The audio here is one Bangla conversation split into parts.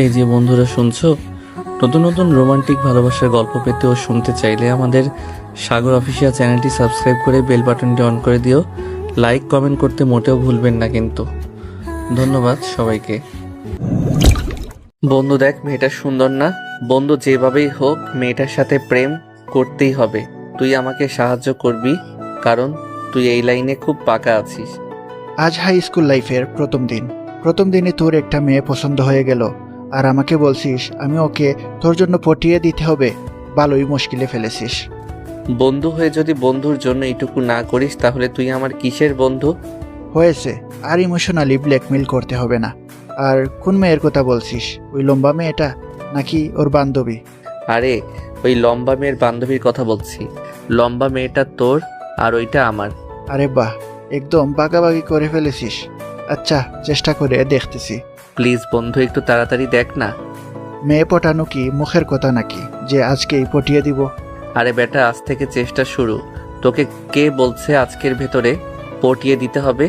এই যে বন্ধুরা শুনছো, নতুন নতুন রোমান্টিক ভালোবাসার গল্প পেতে ও শুনতে চাইলে আমাদের সাগর অফিসিয়াল চ্যানেলটি সাবস্ক্রাইব করে বেল বাটনটি অন করে দিও। লাইক কমেন্ট করতে মোটেও ভুলবেন না কিন্তু। ধন্যবাদ সবাইকে। বন্ধু দেখ, মেয়েটা সুন্দর না? বন্ধু যেভাবেই হোক মেয়েটার সাথে প্রেম করতেই হবে। তুই আমাকে সাহায্য করবি, কারণ তুই এই লাইনে খুব পাকা আছিস। আজ হাই স্কুল লাইফের প্রথম দিনে তোর একটা মেয়ে পছন্দ হয়ে গেল, আর আমাকে বলছিস আমি ওকে তোর জন্য পটিয়ে দিতে হবে। ভালোই মুশকিলে ফেলেছিস। বন্ধু হয়ে যদি বন্ধুর জন্য এইটুকু না করিস তাহলে তুই আমার কিসের বন্ধু? হয়েছে, আর ইমোশনালি ব্ল্যাকমেল করতে হবে না। আর কোন মেয়ের কথা বলছিস? ওই লম্বা মেয়েটা নাকি ওর বান্ধবী? আরে ওই লম্বা মেয়ের বান্ধবীর কথা বলছি। লম্বা মেয়েটা তোর আর ওইটা আমার। আরে বাহ, একদম বাগাবাগি করে ফেলেছিস। আচ্ছা, চেষ্টা করে দেখতেছি। প্লিজ বন্ধু, একটু তাড়াতাড়ি দেখ না। মেয়ে পটানো কি মুখের কথা নাকি যে আজকেই পটিয়ে দিব? আরে বেটা, আজ থেকে চেষ্টা শুরু। তোকে কে বলছে আজকের ভেতরে পটিয়ে দিতে হবে?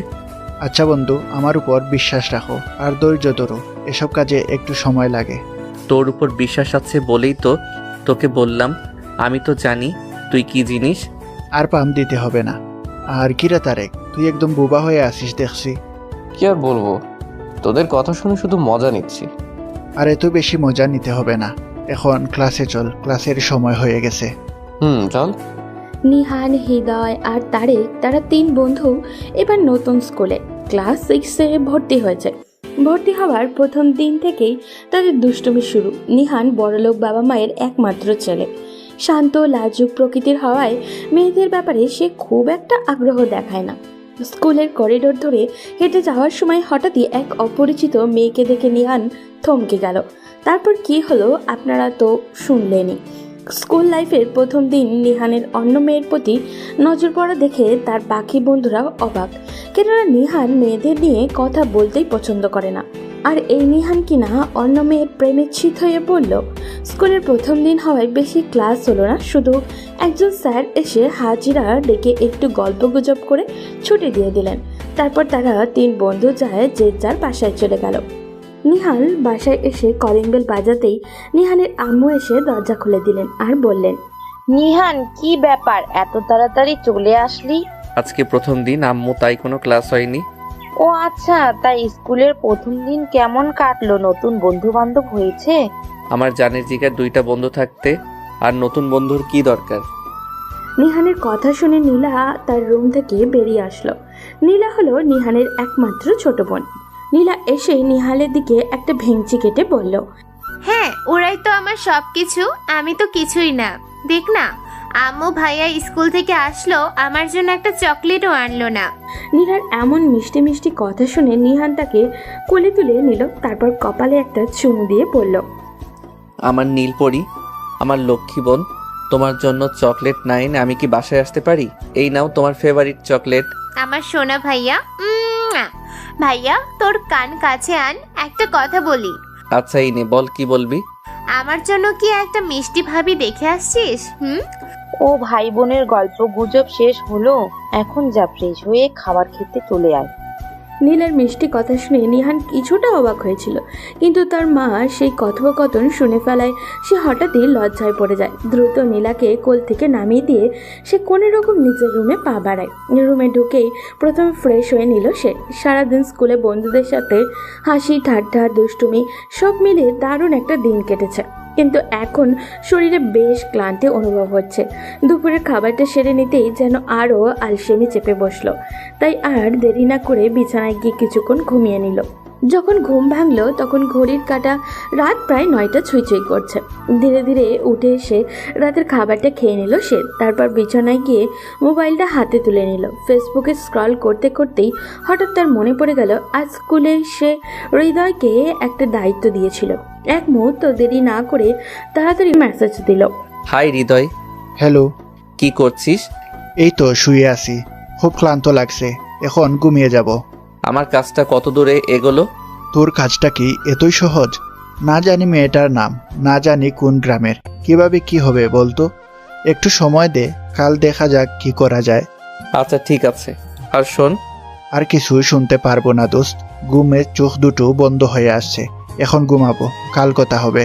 আচ্ছা বন্ধু, আমার উপর বিশ্বাস রাখো আর ধৈর্য ধরো। এসব কাজে একটু সময় লাগে। তোর উপর বিশ্বাস আছে বলেই তো তোকে বললাম। আমি তো জানি তুই কি জিনিস। আর পাম দিতে হবে না। আর কিরা তারেক, তুই একদম বোবা হয়ে আসিস দেখছি। কি আর বলবো, তোদের কথা শুনে শুধু মজা নিচ্ছি। আর এত বেশি মজা নিতে হবে না। এখন ক্লাসে চল, ক্লাসের সময় হয়ে গেছে। চল। নিহান, হৃদয় আর তারেক, তারা 3 বন্ধু এবার নতুন স্কুলে ক্লাস 6-এ ভর্তি হয়েছে। ভর্তি হওয়ার প্রথম দিন থেকেই তাদের দুষ্টুমি শুরু। নিহান বড়লোক বাবা মায়ের একমাত্র ছেলে। শান্ত লাজুক প্রকৃতির হওয়ায় মেয়েদের ব্যাপারে সে খুব একটা আগ্রহ দেখায় না। স্কুলের করিডোর ধরে হেঁটে যাওয়ার সময় হঠাৎই এক অপরিচিত মেয়েকে দেখে নিহান থমকে গেল। তারপর কি হলো আপনারা তো শুনলেনই। স্কুল লাইফের প্রথম দিন নিহানের অন্য মেয়ের প্রতি নজর পড়া দেখে তার বাকি বন্ধুরাও অবাক, কেননা নিহান মেয়েদের নিয়ে কথা বলতেই পছন্দ করে না। আর এই নিহান কিনা অন্য মেয়ের প্রেমে চিত হয়ে পড়ল। স্কুলের প্রথম দিন হওয়ায় বেশি ক্লাস হলো না, শুধু একজন স্যার এসে হাজিরা ডেকে একটু গল্প গুজব করে ছুটি দিয়ে দিলেন। তারপর তারা 3 বন্ধু যায় যে যার বাসায় চলে গেল। নিহান বাসায় এসে কলিং বেল বাজাতেই নিহানের আম্মু এসে দরজা খুলে দিলেন আর বললেন, নিহান, কি ব্যাপার, এত তাড়াতাড়ি চলে আসলি? আজকে প্রথম দিন আম্মু, তাই কোনো ক্লাস হয়নি। ও আচ্ছা, তাই স্কুলের প্রথম দিন কেমন কাটলো? নতুন বন্ধু বান্ধব হয়েছে? আমার জানের জিগার 2টা বন্ধু থাকতে আর নতুন বন্ধুর কি দরকার? নিহানের কথা শুনে নীলা তার রুম থেকে বেরিয়ে আসলো। নীলা হলো নিহানের একমাত্র ছোট বোন। নীলা এসে নিহালের দিকে একটা ভেঙচি কেটে বলল, হ্যাঁ, ওরাই তো আমার সবকিছু, আমি তো কিছুই না। দেখ না, আম্মু ভাইয়া স্কুল থেকে আসলো, আমার জন্য একটা চকলেটও আনলো না। নীলার এমন মিষ্টি মিষ্টি কথা শুনে নিহান তাকে কোলে তুলে নিল। তারপর কপালে একটা চুমু দিয়ে বলল, আমার নীলপরি, আমার লক্ষ্মী বোন, তোমার জন্য চকলেট না এনে আমি কি বাসায় আসতে পারি? এই নাও তোমার ফেভারিট চকলেট। আমার সোনা ভাইয়া। ভাইয়া, তোর কান কাছে আন, একটা কথা বলি। আচ্ছা এই নে, বল, কি বলবি? আমার জন্য কি একটা মিষ্টি ভাবি দেখে আসছিস? ও ভাই বোনের গল্প গুজব শেষ হলো, এখন যা ফ্রেশ হয়ে খাবার খেতে চলে আয়। নীলের মিষ্টি কথা শুনে নিহান কিছুটা অবাক হয়েছিল, কিন্তু তার মা সেই কথোপকথন শুনে ফেলায় সে হঠাৎই লজ্জায় পড়ে যায়। দ্রুত নীলাকে কোল থেকে নামিয়ে দিয়ে সে কোনো রকম নিজের রুমে পা বাড়ায়। রুমে ঢুকেই প্রথম ফ্রেশ হয়ে নিল সে। সারাদিন স্কুলে বন্ধুদের সাথে হাসি ঠাট্টা দুষ্টুমি সব মিলে দারুণ একটা দিন কেটেছে, কিন্তু এখন শরীরে বেশ ক্লান্তি অনুভব হচ্ছে। দুপুরের খাবারটা সেরে নিতেই যেন আরও আলসেমি চেপে বসলো। তাই আর দেরি না করে বিছানায় গিয়ে কিছুক্ষণ ঘুমিয়ে নিল। যখন ঘুম ভাঙলো তখন ঘড়ির কাঁটা রাত প্রায় 9টা ছুঁই করছে। ধীরে ধীরে উঠে এসে রাতের খাবারটা খেয়ে নিল সে। তারপর বিছানায় গিয়ে মোবাইলটা হাতে তুলে নিল। ফেসবুকে স্ক্রল করতে করতেই হঠাৎ তার মনে পড়ে গেল আজ স্কুলে সে হৃদয়কে একটা দায়িত্ব দিয়েছিল। এক মুহূর্ত দেরি না করে তাড়াতাড়ি মেসেজ দিল, হাই হৃদয়। হ্যালো। কি করছিস? এই তো শুয়ে আছি, খুব ক্লান্ত লাগছে, এখন ঘুমিয়ে যাব। আমার কাজটা কত দূরে এগোলো? তোর কাজটা কি এতই সহজ? না জানি মেয়েটার নাম, না জানি কোন গ্রামের, কিভাবে কি হবে বলতো? একটু সময় দে, কাল দেখা যাক কি করা যায়। আচ্ছা ঠিক আছে। আর শোন, আর কিছুই শুনতে পারবো না দোস্ত, ঘুমে চোখ দুটো বন্ধ হয়ে আসছে। এখন ঘুমাবো, কাল কথা হবে।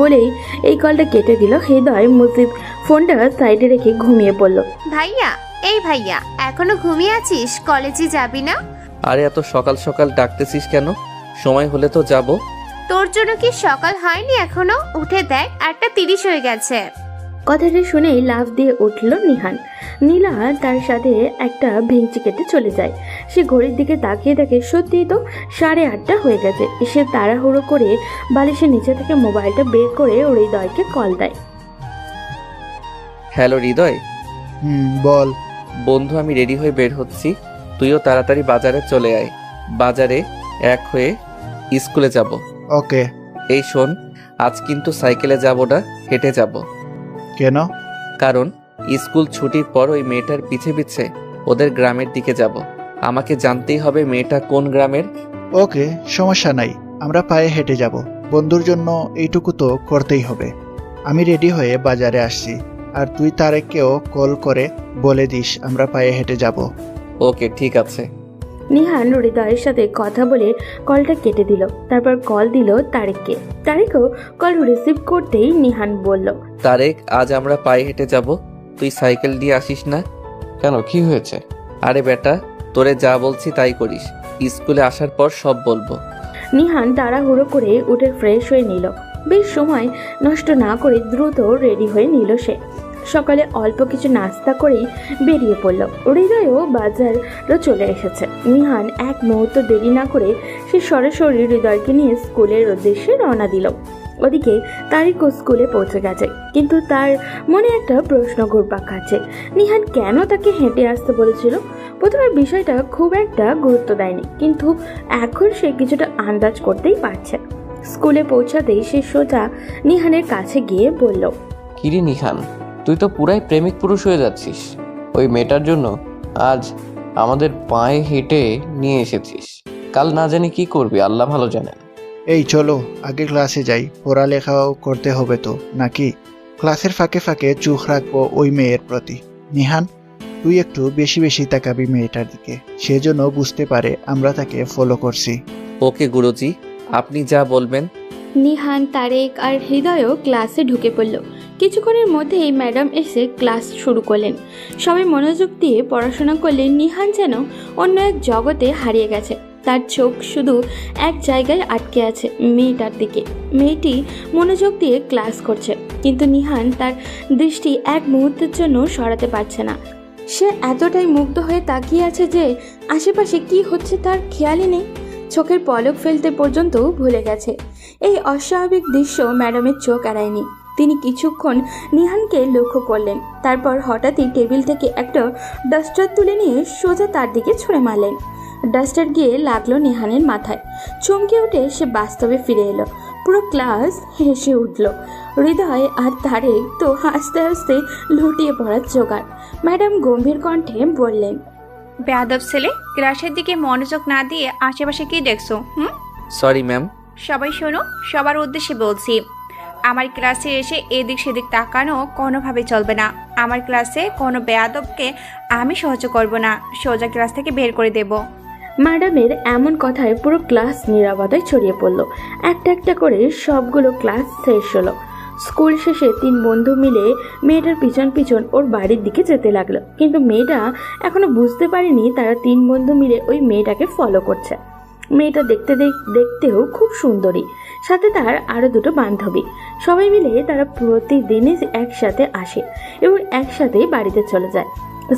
বলেই এই কলটা কেটে দিল হৃদয়। মুজিব ফোনটা সাইডে রেখে ঘুমিয়ে পড়ল। ভাইয়া, এই ভাইয়া, এখনো ঘুমিয়ে আছিস? কলেজে যাবি না? আরে এত সকাল সকাল ডাকতেছিস কেন? সময় হলে তো যাব। তোর জন্য কি সকাল হয়নি এখনো? উঠে দেখ, 8:30 হয়ে গেছে। কথাটা শুনেই লাফ দিয়ে উঠল নিহান। নীলা তার সাথে একটা ভেঙচি কেটে চলে যায়। সে ঘড়ির দিকে তাকিয়ে দেখে সত্যিই তো 8:30 হয়ে গেছে। সে তাড়াহুড়ো করে বালিশের নিচে থেকে মোবাইলটা বের করে হৃদয়কে কল দেয়। হ্যালো হৃদয়। বল। বন্ধু, আমি রেডি হয়ে বের হচ্ছি, তুইও তাড়াতাড়ি বাজারে চলে আয়। বাজারে এক হয়ে স্কুলে যাব। ওকে। এই শোন, আজ কিন্তু সাইকেলে যাব না, হেঁটে যাব। কেন? কারণ স্কুল ছুটির পর ওই মেয়েটার পিছে পিছে ওদের গ্রামের দিকে যাব। আমাকে জানতেই হবে মেয়েটা কোন গ্রামের। ওকে, সমস্যা নাই, আমরা পায়ে হেঁটে যাব। বন্ধুর জন্য এইটুকু তো করতেই হবে। আমি রেডি হয়ে বাজারে আসছি, আর তুই তারেককেও কল করে বলে দিস আমরা পায়ে হেঁটে যাব। ওকে, ঠিক আছে। নিহান হৃদয়ের সাথে কথা বলে কলটা কেটে দিল। তারপর কল দিল তারেককে। তারেকও কল রিসিভ করতেই নিহান বলল, তারেক, আজ আমরা পায়ে হেঁটে যাব, তুই সাইকেল দিয়ে আসিস না? কেন, কি হয়েছে? আরে বেটা, তোরে যা বলছি তাই করিস, স্কুলে আসার পর সব বলবো। নিহান তাড়াহুড়ো করে উঠে ফ্রেশ হয়ে নিল। বেশ সময় নষ্ট না করে দ্রুত রেডি হয়ে নিল সে। সকালে অল্প কিছু নাস্তা করেই বেরিয়ে পড়ল। হৃদয়ও বাজারও চলে এসেছে। নিহান এক মুহূর্ত দেরি না করে সে সরাসরি হৃদয়কে নিয়ে স্কুলের উদ্দেশ্যে রওনা দিল। ওদিকে তারিকও স্কুলে পৌঁছে গেছে, কিন্তু তার মনে একটা প্রশ্ন ঘুরপাক খাচ্ছে। নিহান কেন তাকে হেঁটে আসতে বলেছিল? প্রথমে বিষয়টা খুব একটা গুরুত্ব দেয়নি, কিন্তু এখন সে কিছুটা আন্দাজ করতেই পারছে। স্কুলে পৌঁছাতেই সে সোজা নিহানের কাছে গিয়ে বলল, কিরে নিহান, তুই তো পুরাই প্রেমিক পুরুষ হয়ে যাচ্ছিস। ওই মেয়েটার জন্য আজ আমাদের পায়ে হেঁটে নিয়ে এসেছিস। কাল না জানি কি করবি, আল্লাহ ভালো জানেন। এই চলো আগে ক্লাসে যাই, পড়ালেখাও করতে হবে তো নাকি? ক্লাসের ফাঁকে ফাঁকে চোখ রাখবো ওই মেয়ের প্রতি। নিহান, তুই একটু বেশি বেশি তাকাবি মেয়েটার দিকে, সেজন্য বুঝতে পারে আমরা তাকে ফলো করছি। ওকে গুরুজি, আপনি যা বলবেন। নিহান, তারেক আর হৃদয়ও ক্লাসে ঢুকে পড়ল। কিছুক্ষণের মধ্যেই ম্যাডাম এসে ক্লাস শুরু করলেন। সবাই মনোযোগ দিয়ে পড়াশোনা করলেন। নিহান যেন অন্য এক জগতে হারিয়ে গেছে। তার চোখ শুধু এক জায়গায় আটকে আছে, মেয়েটার দিকে। মেয়েটি মনোযোগ দিয়ে ক্লাস করছে, কিন্তু নিহান তার দৃষ্টি এক মুহূর্তের জন্য সরাতে পারছে না। সে এতটাই মুগ্ধ হয়ে তাকিয়ে আছে যে আশেপাশে কি হচ্ছে তার খেয়ালই নেই। চোখের পলক ফেলতে পর্যন্ত ভুলে গেছে। এই অস্বাভাবিক দৃশ্য ম্যাডামের চোখ এড়ায়নি। তিনি কিছুক্ষণ নিহানকে লক্ষ্য করলেন, তারপর হঠাৎই টেবিল থেকে একটা ডাস্টার তুলে নিয়ে সোজা তার দিকে ছুঁড়ে মারলেন। ডাস্টার গিয়ে লাগলো নিহানের মাথায়। চমকে উঠে সে বাস্তবে ফিরে এলো। পুরো ক্লাস হেসে উঠল। হৃদয় আর তারেক তো হাসতে হাসতে লুটিয়ে পড়ার জোগাড়। ম্যাডাম গম্ভীর কণ্ঠে বললেন, বেয়াদব ছেলে, ক্লাসের দিকে মনোযোগ না দিয়ে আশেপাশে কি দেখছো? Sorry ma'am. সবাই শোনো, সবার উদ্দেশ্যে বলছি, আমার ক্লাসে এসে এদিক সেদিক তাকানো কোনোভাবে চলবে না। আমার ক্লাসে কোনো বেয়াদবকে আমি সহ্য করব না, সোজা ক্লাস থেকে বের করে দেব। ম্যাডামের এমন কথায় পুরো ক্লাস নীরবতায় ছড়িয়ে পড়ল। একটা একটা করে সবগুলো ক্লাস শেষ হলো। স্কুল শেষে তিন বন্ধু মিলে মেয়েটার পিছন পিছন ওর বাড়ির দিকে যেতে লাগলো, কিন্তু মেয়েটা এখনো বুঝতে পারেনি তারা তিন বন্ধু মিলে ওই মেয়েটাকে ফলো করছে। মেয়েটা দেখতেও খুব সুন্দরী, সাথে তার আরও দুটো বান্ধবী। সবাই মিলে তারা প্রতিদিনই একসাথে আসে এবং একসাথেই বাড়িতে চলে যায়।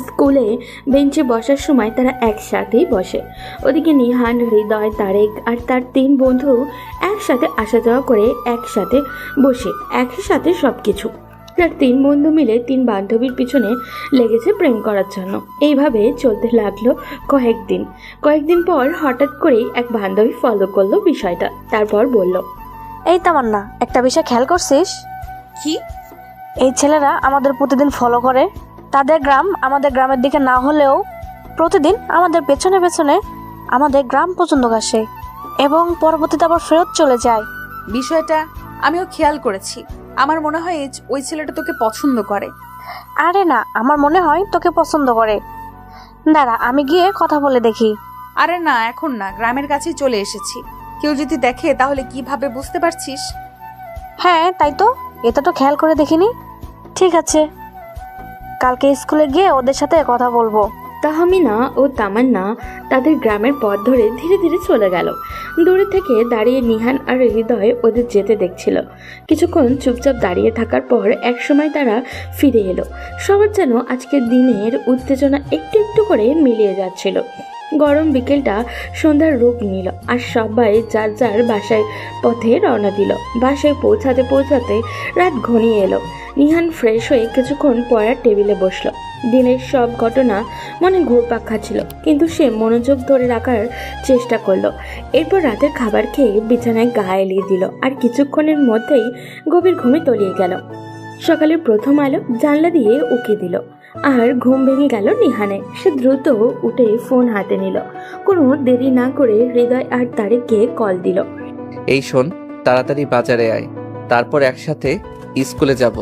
স্কুলে বেঞ্চে বসার সময় তারা একসাথেই বসে। ওদিকে নিহান, হৃদয়, তারেক আর তার তিন বন্ধু একসাথে আসা যাওয়া করে, একসাথে বসে একই সাথে সব কিছু। তার তিন বন্ধু মিলে তিন বান্ধবীর পিছনে লেগেছে প্রেম করার জন্য। এইভাবে চলতে লাগলো কয়েকদিন পর হঠাৎ করেই এক বান্ধবী ফলো করলো বিষয়টা। তারপর বলল, এই তামান্না, একটা বিষয় খেয়াল করছিস? কি? এই ছেলেরা আমাদের প্রতিদিন ফলো করে। তাদের গ্রাম আমাদের গ্রামের দিকে না হলেও প্রতিদিন আমাদের পেছনে পেছনে আমাদের গ্রাম পর্যন্ত আসে এবং পরবর্তীতে আবার ফেরত চলে যায়। বিষয়টা আমিও খেয়াল করেছি। আমার মনে হয় ওই ছেলেটা তোকে পছন্দ করে। আরে না, আমার মনে হয় তোকে পছন্দ করে। দাঁড়া, আমি গিয়ে কথা বলে দেখি। আরে না, এখন না, গ্রামের কাছেই চলে এসেছি। কেউ যদি দেখে তাহলে কিভাবে বুঝতে পারছিস? হ্যাঁ তাই তো, এটা তো খেয়াল করে দেখিনি। ঠিক আছে, কালকে স্কুলে গিয়ে ওদের সাথে কথা বলবো। তাহমিনা ও তামান্না তাদের গ্রামের পথ ধরে ধীরে ধীরে চলে গেল। দূরে থেকে দাঁড়িয়ে নিহান আর হৃদয় ওদের যেতে দেখছিল। কিছুক্ষণ চুপচাপ দাঁড়িয়ে থাকার পর একসময় তারা ফিরে এলো। সবার যেন আজকের দিনের উত্তেজনা একটু একটু করে মিলিয়ে যাচ্ছিল। গরম বিকেলটা সন্ধ্যার রূপ নিল আর সবাই যার যার বাসায় পথে রওনা দিল। বাসায় পৌঁছাতে পৌঁছাতে রাত ঘনিয়ে এলো। নিহান ফ্রেশ হয়ে কিছুক্ষণ পড়ার টেবিলে বসলো। দিনের সব ঘটনা মনে ঘুরপাক খাচ্ছিল, কিন্তু সে মনোযোগ ধরে রাখার চেষ্টা করলো। এরপর রাতের খাবার খেয়ে বিছানায় গা এলিয়ে দিল আর কিছুক্ষণের মধ্যেই গভীর ঘুমে তলিয়ে গেল। সকালের প্রথম আলো জানলা দিয়ে উকি দিল আর ঘুম ভেঙে গেল নিহানে। সে দ্রুত উঠে ফোন হাতে নিল। কোনো দেরি না করে হৃদয় আর তারেককে কল দিল। এই শোন, তাড়াতাড়ি বাজারে আয়, তারপর একসাথে স্কুলে যাব।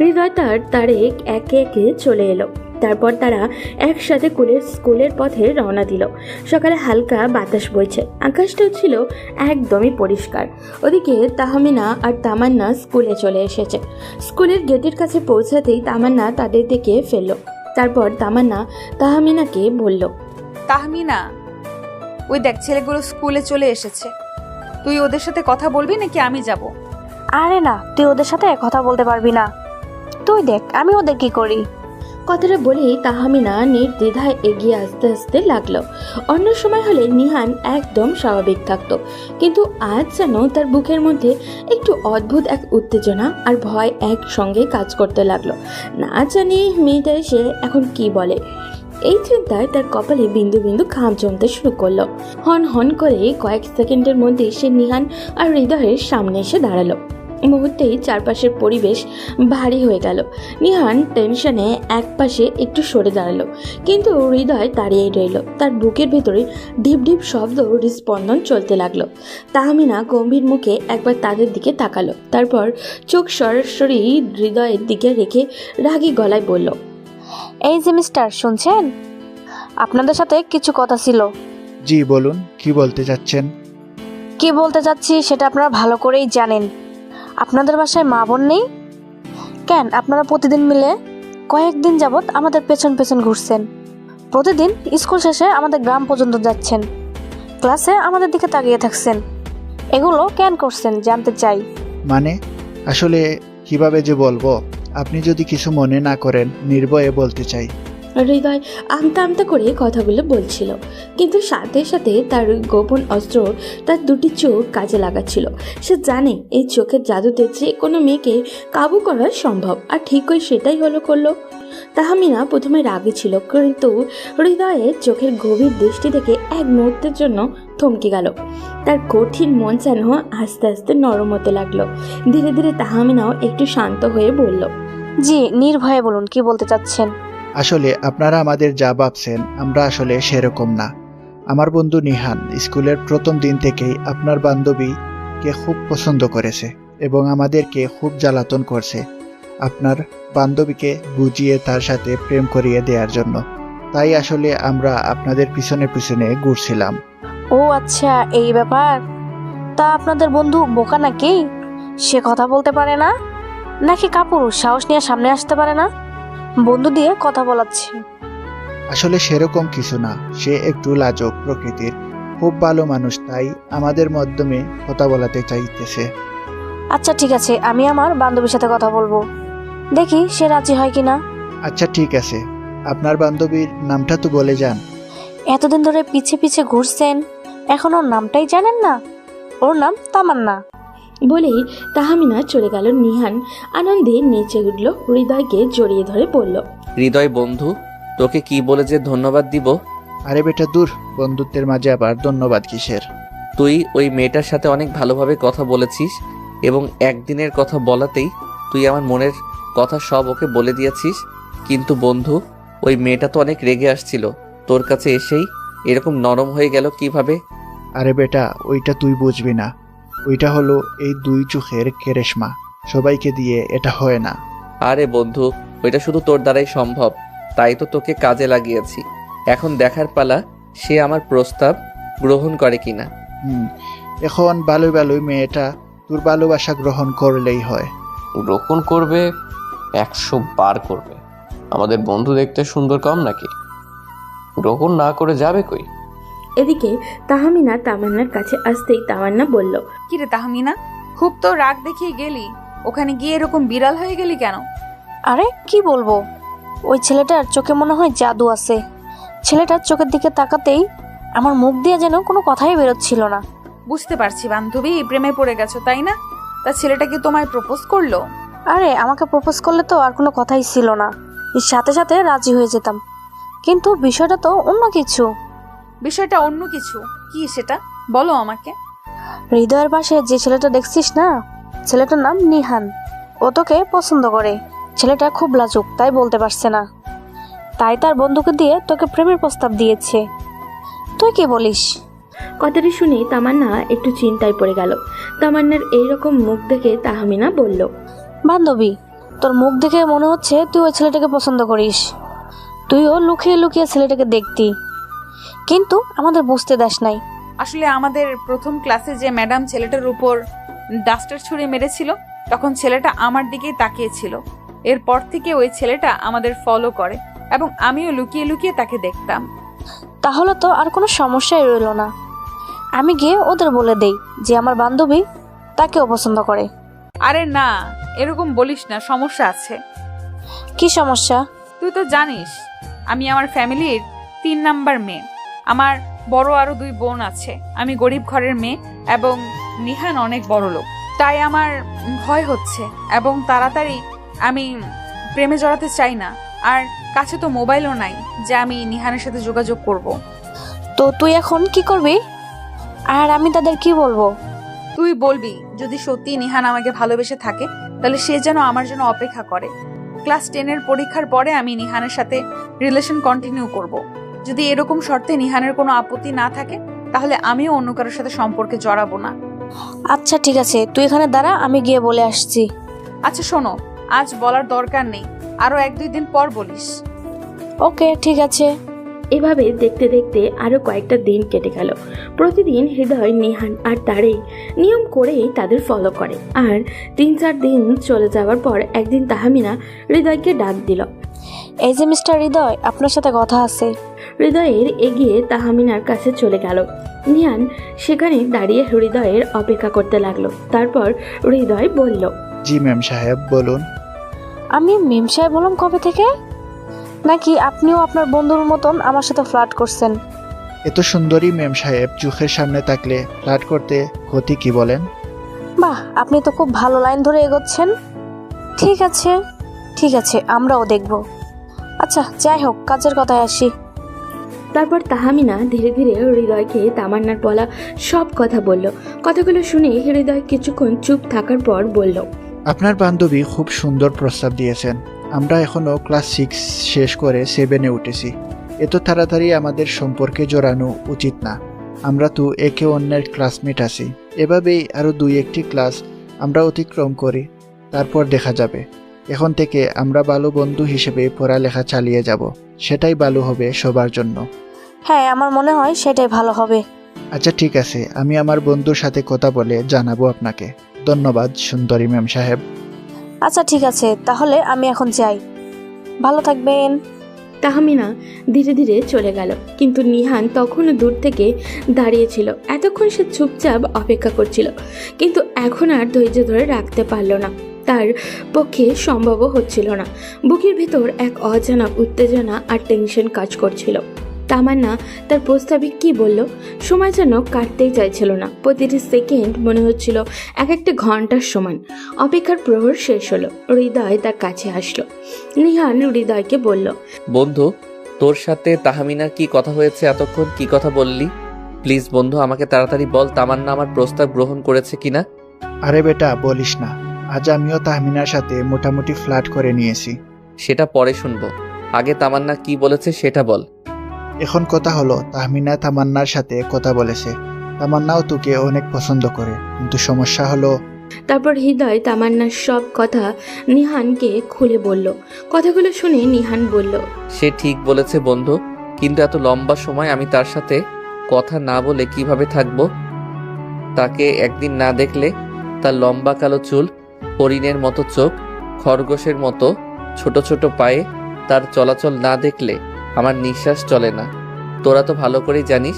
হৃদয় তার তারেক একে একে চলে এলো। তারপর তারা একসাথে স্কুলের পথে রওনা দিল। সকালে হালকা বাতাস বইছে, আকাশটাও ছিল একদমই পরিষ্কার। ওদিকে তাহমিনা আর তামান্না স্কুলে চলে এসেছে। স্কুলের গেটের কাছে পৌঁছাতেই তামান্না তাদের দিকে ফেলল। তারপর তামান্না তাহমিনাকে বলল, তাহমিনা, ওই দেখ ছেলেগুলো স্কুলে চলে এসেছে। তুই ওদের সাথে কথা বলবি নাকি আমি যাব? আরে না, তুই ওদের সাথে কথা বলতে পারবি না। তুই দেখ আমি ওদের কি করি। কথাটা বলেই তাহমিনা নির্দ্বিধায় এগিয়ে আসতে আসতে লাগলো। অন্য সময় হলে নিহান একদম স্বাভাবিক থাকতো, কিন্তু আজ যেন তার বুকের মধ্যে একটু অদ্ভুত এক উত্তেজনা আর ভয় একসঙ্গে কাজ করতে লাগলো। না জানি মেয়েটা এসে এখন কি বলে। এই চিন্তায় তার কপালে বিন্দু বিন্দু ঘাম জমতে শুরু করলো। হন হন করে কয়েক সেকেন্ডের মধ্যে সে নিহান আর হৃদয়ের সামনে এসে দাঁড়ালো। মুহূর্তেই চারপাশের পরিবেশ ভারী হয়ে গেল। নিহান টেনশনে একপাশে একটু সরে দাঁড়ালো, কিন্তু হৃদয় দাঁড়িয়েই রইল। তার বুকের ভেতরে ঢিপ ঢিপ শব্দ হৃস্পন্দন চলতে লাগলো। তাহমিনা গম্ভীর মুখে একবার তাদের দিকে তাকালো, তারপর চোখ সরাসরি হৃদয়ের দিকে রেখে রাগী গলায় বলল, এই যে মিস্টার, শুনছেন? আপনাদের সাথে কিছু কথা ছিল। জি বলুন, কি বলতে চাচ্ছেন? কি বলতে চাচ্ছি সেটা আপনারা ভালো করেই জানেন। আপনাদের বাসায় মা বোন নেই কেন? আপনারা প্রতিদিন মিলে কয়েকদিন যাবৎ আমাদের পেছন পেছন ঘুরছেন। প্রতিদিন স্কুল শেষে আমাদের গ্রাম পর্যন্ত যাচ্ছেন, ক্লাসে আমাদের দিকে তাকিয়ে থাকছেন। এগুলো কেন করছেন জানতে চাই। মানে আসলে কিভাবে যে বলবো, আপনি যদি কিছু মনে না করেন নির্ভয়ে বলতে চাই। হৃদয় আমতা আমতা করে কথাগুলো বলছিল, কিন্তু সাথে সাথে তার গোপন অস্ত্র তার দুটি চোখ কাজে লাগাচ্ছিল। সে জানে এই চোখের জাদুতে যে কোনো মেয়েকে কাবু করা সম্ভব, আর ঠিকই সেটাই করলো। তাহমিনা প্রথমে রাগী ছিল, কিন্তু হৃদয়ের চোখের গভীর দৃষ্টি থেকে এক মুহূর্তের জন্য থমকে গেল। তার কঠিন মন যেন আস্তে আস্তে নরম হতে লাগলো। ধীরে ধীরে তাহমিনাও একটু শান্ত হয়ে বলল, জি, নির্ভয়ে বলুন, কি বলতে চাচ্ছেন। আসলে আপনারা আমাদের যা ভাবছেন আমরা আসলে সেরকম না। আমার বন্ধু নিহান স্কুলের প্রথম দিন থেকেই আপনার বান্ধবীকে খুব পছন্দ করেছে এবং আমাদেরকে খুব জ্বালাতন করছে আপনার বান্ধবীকে বুঝিয়ে তার সাথে প্রেম করিয়ে দেওয়ার জন্য। তাই আসলে আমরা আপনাদের পিছনে পিছনে ঘুরছিলাম। ও আচ্ছা, এই ব্যাপার। তা আপনাদের বন্ধু বোকা নাকি? সে কথা বলতে পারে না নাকি কাপুরুষ, সাহস নিয়ে সামনে আসতে পারে না? বন্ধু দিয়ে কথা বলাচ্ছে। আসলে সেরকম কিছু না, সে একটু লাজুক প্রকৃতির, খুব ভালো মানুষ, তাই আমাদের মাধ্যমে কথা বলাতে চাইতেছে। আচ্ছা ঠিক আছে, আমি আমার বান্ধবীর সাথে কথা বলবো, দেখি সে রাজি হয় কিনা। আচ্ছা ঠিক আছে, আপনার বান্ধবীর নামটা তো বলে যান। এতদিন ধরে পিছে পিছে ঘুরছেন, এখন ওর নামটাই জানেন না? ওর নাম তামান্না। বলেই তাহমিনা চলে গেল। নিহান আনন্দে নেচে উঠল, হৃদয়কে জড়িয়ে ধরে বলল, হৃদয় বন্ধু, তোকে কি বলে যে ধন্যবাদ দিব। আরে বেটা দূর, বন্ধুত্বের মাঝে আবার ধন্যবাদ কিসের? তুই ওই মেয়েটার সাথে অনেক ভালোভাবে কথা বলেছিস এবং একদিনের কথা বলাতেই তুই আমার মনের কথা সব ওকে বলে দিয়েছিস। কিন্তু বন্ধু, ওই মেয়েটা তো অনেক রেগে আসছিল, তোর কাছে এসেই এরকম নরম হয়ে গেল কিভাবে? আরে বেটা, ওইটা তুই বুঝবি না। ওইটা হলো এই দুই চোখের কেরেশমা, সবাইকে দিয়ে এটা হয় না। আরে বন্ধু, ওইটা শুধু তোর দ্বারাই সম্ভব, তাই তো তোকে কাজে লাগিয়েছি। এখন দেখার পালা সে আমার প্রস্তাব গ্রহণ করে কিনা। এখন ভালোই ভালোই মেয়েটা তোর ভালোবাসা গ্রহণ করলেই হয়। গ্রহণ করবে, 100 বার করবে। আমাদের বন্ধু দেখতে সুন্দর কম নাকি? গ্রহণ না করে যাবে কই? এদিকে তাহমিনা তামান্নার কাছে আসতেই তামান্না বলল, কিরে তাহমিনা, খুব তো রাগ দেখিয়ে গেলি, ওখানে গিয়ে এরকম বিড়াল হয়ে গেলি কেন? আরে কি বলবো, ওই ছেলেটার চোখে মনে হয় জাদু আছে। ছেলেটার চোখের দিকে তাকাতেই আমার মুখ দিয়ে যেন কোনো কথাই বেরোচ্ছিল না। বুঝতে পারছি বান্ধবী, প্রেমে পড়ে গেছো তাই না? তা ছেলেটা কি তোমায় প্রপোজ করলো? আরে আমাকে প্রপোজ করলে তো আর কোনো কথাই ছিল না, এর সাথে সাথে রাজি হয়ে যেতাম। কিন্তু বিষয়টা তো অন্য কিছু। বিষয়টা অন্য কিছু? কি সেটা বলো আমাকে। হৃদয়ের পাশে যে ছেলেটা দেখছিস না, ছেলেটার নাম নিহান। ও তোকে পছন্দ করে। ছেলেটা খুব লাজুক, তাই বলতে পারছে না, তাই তার বন্ধুকে দিয়ে তোকে প্রেমের প্রস্তাব দিয়েছে। তুই কি বলিস? কথাটি শুনে তামান্না একটু চিন্তায় পড়ে গেল। তামান্নার এইরকম মুখ দেখে তাহমিনা বলল, বান্ধবী, তোর মুখ দেখে মনে হচ্ছে তুই ওই ছেলেটাকে পছন্দ করিস। তুইও লুকিয়ে লুকিয়ে ছেলেটাকে দেখতি, কিন্তু আমাদের বুঝতে দাস নাই। আসলে আমাদের প্রথম ক্লাসে যে ম্যাডাম ছেলেটার উপর ডাস্টার ছুঁড়ে মেরেছিল, তখন ছেলেটা আমার দিকেই তাকিয়েছিল। এরপর থেকে ওই ছেলেটা আমাদের ফলো করে এবং আমিও লুকিয়ে লুকিয়ে তাকে দেখতাম। তাহলে তো আর কোনো সমস্যাই রইল না। আমি গিয়ে ওদের বলে দেই যে আমার বান্ধবী তাকেও পছন্দ করে। আরে না, এরকম বলিস না, সমস্যা আছে। কি সমস্যা? তুই তো জানিস আমি আমার ফ্যামিলির 3 নাম্বার মেয়ে। আমার বড় আরো 2 বোন আছে। আমি গরিব ঘরের মেয়ে এবং নিহান অনেক বড় লোক, তাই আমার ভয় হচ্ছে এবং তাড়াতাড়ি আমি প্রেমে জড়াতে চাই না। আর কাছে তো মোবাইলও নাই যে আমি নিহানের সাথে যোগাযোগ করব। তো তুই এখন কি করবি? আর আমি তাদের কি বলবো? তুই বলবি যদি সত্যি নিহান আমাকে ভালোবেসে থাকে তাহলে সে যেন আমার জন্য অপেক্ষা করে। ক্লাস 10-এর পরীক্ষার পরে আমি নিহানের সাথে রিলেশন কন্টিনিউ করব। যদি এরকম শর্তে নিহানের কোনো আপত্তি না থাকে তাহলে আমিও অন্য কারোর সাথে সম্পর্কে জড়াবো না। আচ্ছা ঠিক আছে, তুই এখানে দাঁড়া, আমি গিয়ে বলে আসছি। আচ্ছা শোনো, আজ বলার দরকার নেই, আরো 1-2 দিন পর বলিস। ওকে ঠিক আছে। এভাবে দেখতে দেখতে আরো কয়েকটা দিন কেটে গেল। প্রতিদিন হৃদয়, নিহান আর তারেই নিয়ম করেই তাদের ফলো করে। আর 3-4 দিন চলে যাওয়ার পর একদিন তাহমিনা হৃদয়কে ডাক দিল। এই যে মিস্টার হৃদয়, আপনার সাথে কথা আছে। হৃদয়ের এগিয়ে তাহমিনার কাছে চলে গেল। নিহান সেখানে দাঁড়িয়ে হৃদয়ের অপেক্ষা করতে লাগলো। তারপর হৃদয় বলল, জি ম্যাম সাহেব, বলুন। আমি মেম সাহেব বললাম কবে থেকে? নাকি আপনিও আপনার বন্ধুর মতন আমার সাথে ফ্লার্ট করছেন? এত সুন্দরী ম্যাম সাহেব চোখের সামনে থাকলে ফ্লার্ট করতে ক্ষতি কি বলেন? বাহ, আপনি তো খুব ভালো লাইন ধরে এগোচ্ছেন। ঠিক আছে ঠিক আছে, আমরাও দেখব। আচ্ছা যাই হোক, কাজের কথায় আসি। তারপর তাহমিনা ধীরে ধীরে হৃদয়কে তামান্নার বলা সব কথা বলল। কথাগুলো শুনে হৃদয় কিছুক্ষণ চুপ থাকার পর বলল, আপনার বান্ধবী খুব সুন্দর প্রস্তাব দিয়েছেন। আমরা এখনো ক্লাস 6 শেষ করে 7-এ উঠেছি। এত তাড়াতাড়ি আমাদের সম্পর্কে জড়ানো উচিত না। আমরা তো একে অন্যের ক্লাসমেট আছি। এভাবেই আরও 2-1টি ক্লাস আমরা অতিক্রম করি, তারপর দেখা যাবে। এখন থেকে আমরা ভালো বন্ধু হিসেবে পড়ালেখা চালিয়ে যাব। সেটাই ভালো হবে সবার জন্য। হ্যাঁ, আমার মনে হয় সেটাই ভালো হবে। আচ্ছা ঠিক আছে, আমি আমার বন্ধুর সাথে কথা বলে জানাবো আপনাকে। ধন্যবাদ সুন্দরী ম্যাম সাহেব। আচ্ছা ঠিক আছে, তাহলে আমি এখন যাই। ভালো থাকবেন। তাহমিনা ধীরে ধীরে চলে গেল, কিন্তু নিহান তখনও দূর থেকে দাঁড়িয়েছিল। এতক্ষণ সে চুপচাপ অপেক্ষা করছিল, কিন্তু এখন আর ধৈর্য ধরে রাখতে পারল না। তার পক্ষে সম্ভবও হচ্ছিল না। বুকের ভেতর এক অজানা উত্তেজনা আর টেনশন কাজ করছিল। তামান্না তার প্রস্তাবে কি বলল, সময় যেন কাটতেই চাইছিল না। প্রতিটি সেকেন্ড মনে হচ্ছিল এক একটা ঘন্টার সমান। অপেক্ষার প্রহর শেষ হলো। হৃদয় তার কাছে আসলো। নিহান হৃদয়কে বলল, বন্ধু, তোর সাথে তাহমিনার কি কথা হয়েছে এতক্ষণ? কি কথা বললি? প্লিজ বন্ধু, আমাকে তাড়াতাড়ি বল তামান্না আমার প্রস্তাব গ্রহণ করেছে কিনা। আরে বেটা, বলিস না। আজ আমিও তাহমিনার সাথে মোটামুটি ফ্লার্ট করে নিয়েছি। সেটা পরে শুনবো, আগে তামান্না কি বলেছে সেটা বল। এখন কথা হলো, তাহমিনা তামান্নার সাথে কথা বলেছে। তামান্নাও তোকে অনেক পছন্দ করে, কিন্তু সমস্যা হলো। তারপর হৃদয় তামান্নার সব কথা নিহানকে খুলে বলল। কথাগুলো শুনে নিহান বলল, সে ঠিক বলেছে বন্ধু, কিন্তু এত লম্বা সময় আমি তার সাথে কথা না বলে কিভাবে থাকবো? তাকে একদিন না দেখলে তার লম্বা কালো চুল, হরিণের মতো চোখ, খরগোশের মতো ছোট ছোট পায়ে তার চলাচল না দেখলে আমার নিঃশ্বাস চলে না। তোরা তো ভালো করেই জানিস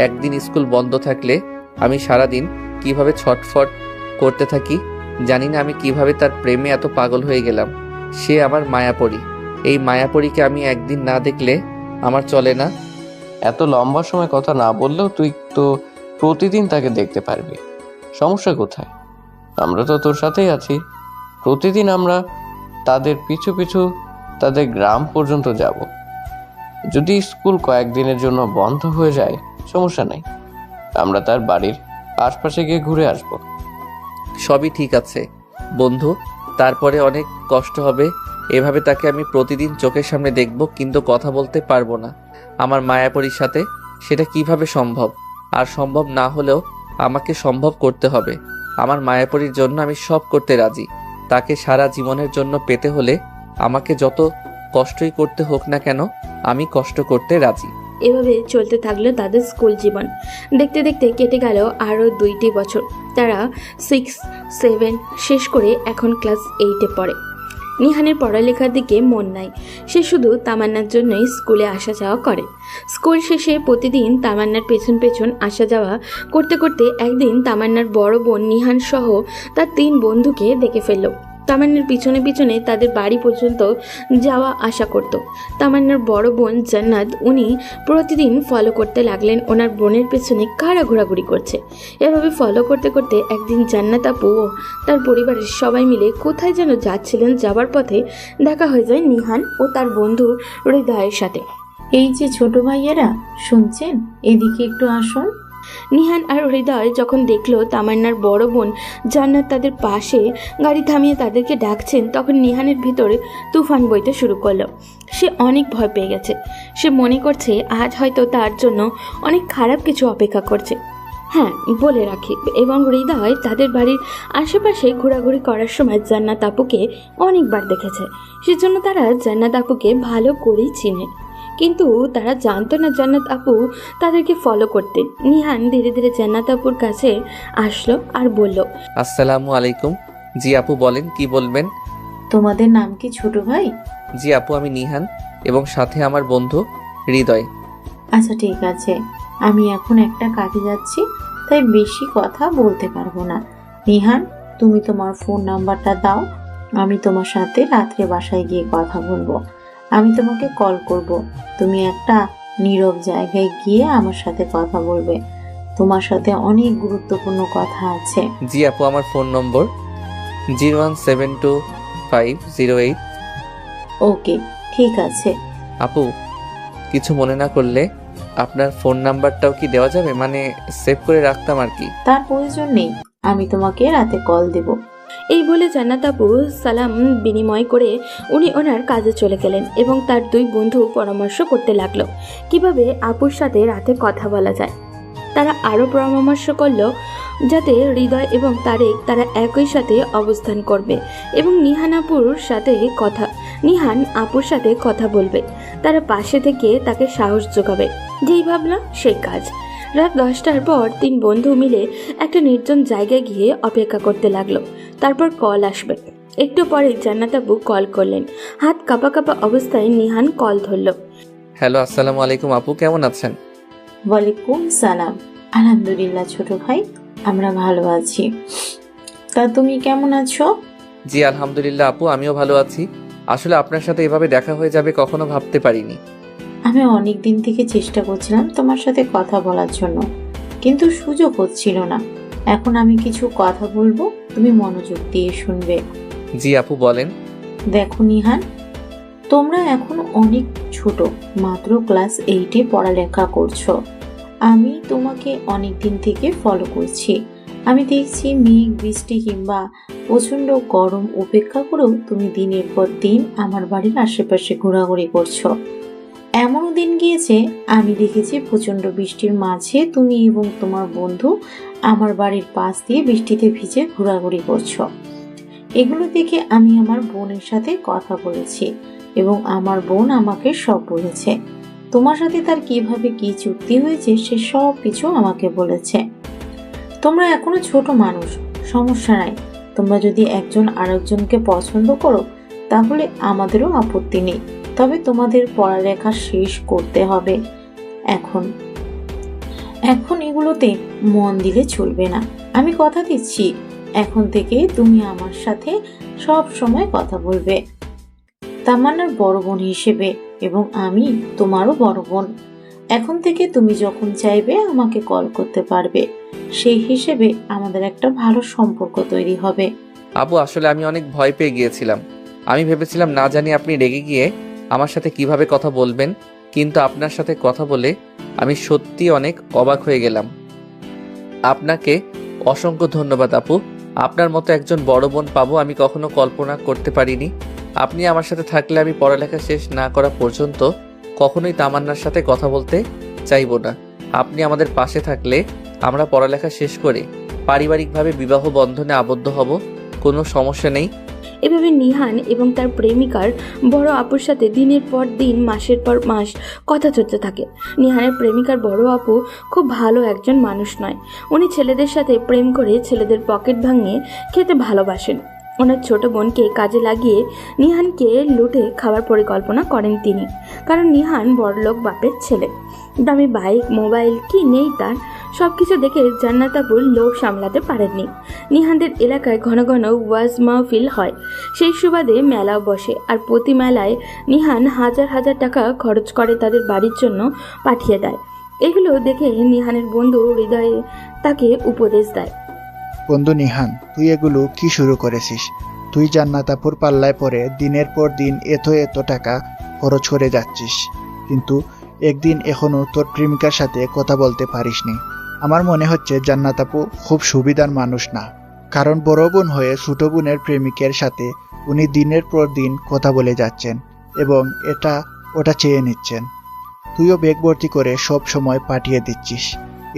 একদিন স্কুল বন্ধ থাকলে আমি সারাদিন কিভাবে ছটফট করতে থাকি। জানি না আমি কিভাবে তার প্রেমে এত পাগল হয়ে গেলাম। সে আমার মায়াপরী। এই মায়াপরীকে আমি একদিন না দেখলে আমার চলে না। এত লম্বা সময় কথা না বললেও তুই তো প্রতিদিন তাকে দেখতে পারবি, সমস্যা কোথায়? আমরা তো তোর সাথেই আছি। প্রতিদিন আমরা তাদের পিছু পিছু তাদের গ্রাম পর্যন্ত যাব। যদি স্কুল কয়েকদিনের জন্য বন্ধ হয়ে যায় সমস্যা নেই, আমরা তার বাড়ির আশপাশে গিয়ে ঘুরে আসব। সবই ঠিক আছে বন্ধু, তারপরে অনেক কষ্ট হবে। এভাবে তাকে আমি প্রতিদিন চোখের সামনে দেখব, কিন্তু কথা বলতে পারবো না আমার মায়াপরীর সাথে। সেটা কিভাবে সম্ভব? আর সম্ভব না হলেও আমাকে সম্ভব করতে হবে। আমার মায়াপরীর জন্য আমি সব করতে রাজি। তাকে সারা জীবনের জন্য পেতে হলে আমাকে যত কষ্টই করতে হোক না কেন, আমি কষ্ট করতে রাজি। এভাবে চলতে থাকলো তাদের স্কুল জীবন। দেখতে দেখতে কেটে গেল আরও 2টি বছর। তারা 6, 7 শেষ করে এখন ক্লাস 8-এ পড়ে। নিহানের পড়ালেখার দিকে মন নাই। সে শুধু তামান্নার জন্যই স্কুলে আসা যাওয়া করে। স্কুল শেষে প্রতিদিন তামান্নার পেছন পেছন আসা যাওয়া করতে করতে একদিন তামান্নার বড় বোন নিহান সহ তার 3 বন্ধুকে দেখে ফেলল। তামান্নার পিছনে পিছনে তাদের বাড়ি পর্যন্ত যাওয়া আসা করত। তামান্নার বড় বোন জান্নাত, উনি প্রতিদিন ফলো করতে লাগলেন ওনার বোনের পেছনে কারা ঘোরাঘুরি করছে। এভাবে ফলো করতে করতে একদিন জান্নাত আপু ও তার পরিবারের সবাই মিলে কোথায় যেন যাচ্ছিলেন। যাবার পথে দেখা হয়ে যায় নিহান ও তার বন্ধু হৃদয়ের সাথে। এই যে ছোট ভাইয়েরা, শুনছেন? এদিকে একটু আসুন। নিহান আর হৃদয় যখন দেখলো তামান্নার বড় বোন জান্নাত তাদের পাশে গাড়ি থামিয়ে তাদেরকে ডাকছেন, তখন নিহানের ভিতরে তুফান বইতে শুরু করলো। সে অনেক ভয় পেয়ে গেছে। সে মনে করছে আজ হয়তো তার জন্য অনেক খারাপ কিছু অপেক্ষা করছে। হ্যাঁ, বলে রাখি, এবং হৃদয় তাদের বাড়ির আশেপাশে ঘোরাঘুরি করার সময় জান্নাত আপুকে অনেকবার দেখেছে। সেজন্য তারা জান্নাত আপুকে ভালো করেই চিনে। কিন্তু তারা জানতো না জান্নাত আপু তাদেরকে ফলো করতেন। নিহান ধীরে ধীরে জান্নাত আপুর কাছে আসলো আর বলল, আসসালামু আলাইকুম। জি আপু, বলেন কি বলবেন? তোমাদের নাম কি ছোট ভাই? জি আপু, আমি নিহান এবং সাথে আমার বন্ধু হৃদয়। আচ্ছা ঠিক আছে, আমি এখন একটা কাজে যাচ্ছি, তাই বেশি কথা বলতে পারবো না। নিহান, তুমি তোমার ফোন নাম্বারটা দাও, আমি তোমার সাথে রাত্রে বাসায় গিয়ে কথা বলবো। আমি তোমাকে কল করব, তুমি একটা নীরব জায়গায় গিয়ে আমার সাথে কথা বলবে। তোমার সাথে অনেক গুরুত্বপূর্ণ কথা আছে। জি আপু, আমার ফোন নম্বর 0172508। ওকে, ঠিক আছে। আপু, কিছু মনে না করলে আপনার ফোন নাম্বারটাও কি দেওয়া যাবে? মানে সেভ করে রাখতাম আর কি। তার প্রয়োজন নেই, আমি তোমাকে রাতে কল দেব। এই বলে জান্নাত আপু সালাম বিনিময় করে উনি ওনার কাজে চলে গেলেন এবং তার 2 বন্ধু পরামর্শ করতে লাগলো কিভাবে আপুর সাথে রাতে কথা বলা যায়। তারা আরও পরামর্শ করলো যাতে হৃদয় এবং তারেক তারা একই সাথে অবস্থান করবে এবং নিহান আপুর সাথে কথা বলবে। তারা পাশে থেকে তাকে সাহস যোগাবে। যেই ভাবলো সেই কাজ। রাত 10টার পর 3 বন্ধু মিলে একটা নির্জন জায়গায় গিয়ে অপেক্ষা করতে লাগলো। তারপর কল আসবে। একটু পরে জান্নাত আপু কল করলেন। হাত কাঁপা কাঁপা অবস্থায় নিহান কল ধরল। হ্যালো, আসসালামু আলাইকুম আপু, কেমন আছেন? ওয়ালাইকুম সালাম। আলহামদুলিল্লাহ ছোট ভাই, আমরা ভালো আছি। তা তুমি কেমন আছো? জি আলহামদুলিল্লাহ আপু, আমিও ভালো আছি। আসলে আপনার সাথে এভাবে দেখা হয়ে যাবে কখনো ভাবতে পারিনি। আমি অনেক দিন থেকে চেষ্টা করছিলাম তোমার সাথে কথা বলার জন্য, কিন্তু সুযোগ হচ্ছিল না। এখন আমি কিছু কথা বলবো, তুমি মনোযোগ দিয়ে শুনবে। জি আপু, বলেন। দেখো নিহান, তোমরা এখন অনেক ছোট, মাত্র ক্লাস 8-এ পড়ালেখা করছো। আমি তোমাকে অনেক দিন থেকে ফলো করছি। আমি দেখছি মেঘ, বৃষ্টি কিংবা প্রচন্ড গরম উপেক্ষা করেও তুমি দিনের পর দিন আমার বাড়ির আশেপাশে ঘোরাঘুরি করছো। এমনও দিন গিয়েছে আমি দেখেছি প্রচন্ড বৃষ্টির মাঝে তুমি এবং তোমার বন্ধু আমার বাড়ির পাশ দিয়ে বৃষ্টিতে ভিজে ঘোরাঘুরি করছো। এগুলো দেখে আমি আমার বোনের সাথে কথা বলেছি এবং আমার বোন আমাকে সব বলেছে। তোমার সাথে তার কিভাবে কি চুক্তি হয়েছে সে সব কিছু আমাকে বলেছে। তোমরা এখনো ছোট মানুষ, সমস্যা নাই। তোমরা যদি একজন আরেকজনকে পছন্দ করো তাহলে আমাদেরও আপত্তি নেই, তবে তোমাদের পড়ালেখা শেষ করতে হবে। এখন এগুলোতে মন দিলে চলবে না। আমি কথা দিচ্ছি, এখন থেকে তুমি আমার সাথে সব সময় কথা বলবে তামান্নার বড় বোন হিসেবে, এবং আমি তোমারও বড় বোন। এখন থেকে তুমি যখন চাইবে আমাকে কল করতে পারবে। সেই হিসেবে আমাদের একটা ভালো সম্পর্ক তৈরি হবে। আপু আসলে আমি অনেক ভয় পেয়ে গিয়েছিলাম। আমি ভেবেছিলাম না জানি আপনি রেগে গিয়ে আমার সাথে কিভাবে কথা বলবেন, কিন্তু আপনার সাথে কথা বলে আমি সত্যি অনেক অবাক হয়ে গেলাম। আপনাকে অসংখ্য ধন্যবাদ আপু। আপনার মতো একজন বড় বোন পাবো আমি কখনো কল্পনা করতে পারিনি। আপনি আমার সাথে থাকলে আমি পড়ালেখা শেষ না করা পর্যন্ত কখনোই তামান্নার সাথে কথা বলতে চাইবো না। আপনি আমাদের পাশে থাকলে আমরা পড়ালেখা শেষ করে পারিবারিকভাবে বিবাহ বন্ধনে আবদ্ধ হব, কোনো সমস্যা নেই। এভাবে নিহান এবং তার প্রেমিকার বড় আপুর সাথে দিনের পর দিন মাসের পর মাস কথা চলতে থাকে। নিহানের প্রেমিকার বড় আপু খুব ভালো একজন মানুষ নয়। উনি ছেলেদের সাথে প্রেম করে ছেলেদের পকেট ভাঙিয়ে খেতে ভালোবাসেন। ওনার ছোট বোনকে কাজে লাগিয়ে নিহানকে লুটে খাওয়ার পরিকল্পনা করেন তিনি, কারণ নিহান বড়লোক বাপের ছেলে। দামি বাইক, মোবাইল কি নেই তার, সব কিছু দেখে জান্নাত আপুর লোভ সামলাতে পারেননি। নিহানদের এলাকায় ঘন ঘন ওয়াজ মাহফিল হয়, সেই সুবাদে মেলাও বসে, আর প্রতি মেলায় নিহান হাজার হাজার টাকা খরচ করে তাদের বাড়ির জন্য পাঠিয়ে দেয়। এগুলো দেখে নিহানের বন্ধু হৃদয়ে তাকে উপদেশ দেয়। বন্ধু নিহান, তুই এগুলো কি শুরু করেছিস? তুই জান্নাত আপুর পাল্লায় পরে দিনের পর দিন এত টাকা খরচ করে যাচ্ছিস, কিন্তু একদিন এখনো তোর প্রেমিকার সাথে কথা বলতে পারিসনি। আমার মনে হচ্ছে জান্নাত আপু খুব সুবিধার মানুষ না, কারণ বড় বোন হয়ে ছোট বোনের প্রেমিকের সাথে উনি দিনের পর দিন কথা বলে যাচ্ছেন এবং এটা ওটা চেয়ে নিচ্ছেন। তুইও ব্যাগ ভর্তি করে সব সময় পাঠিয়ে দিচ্ছিস,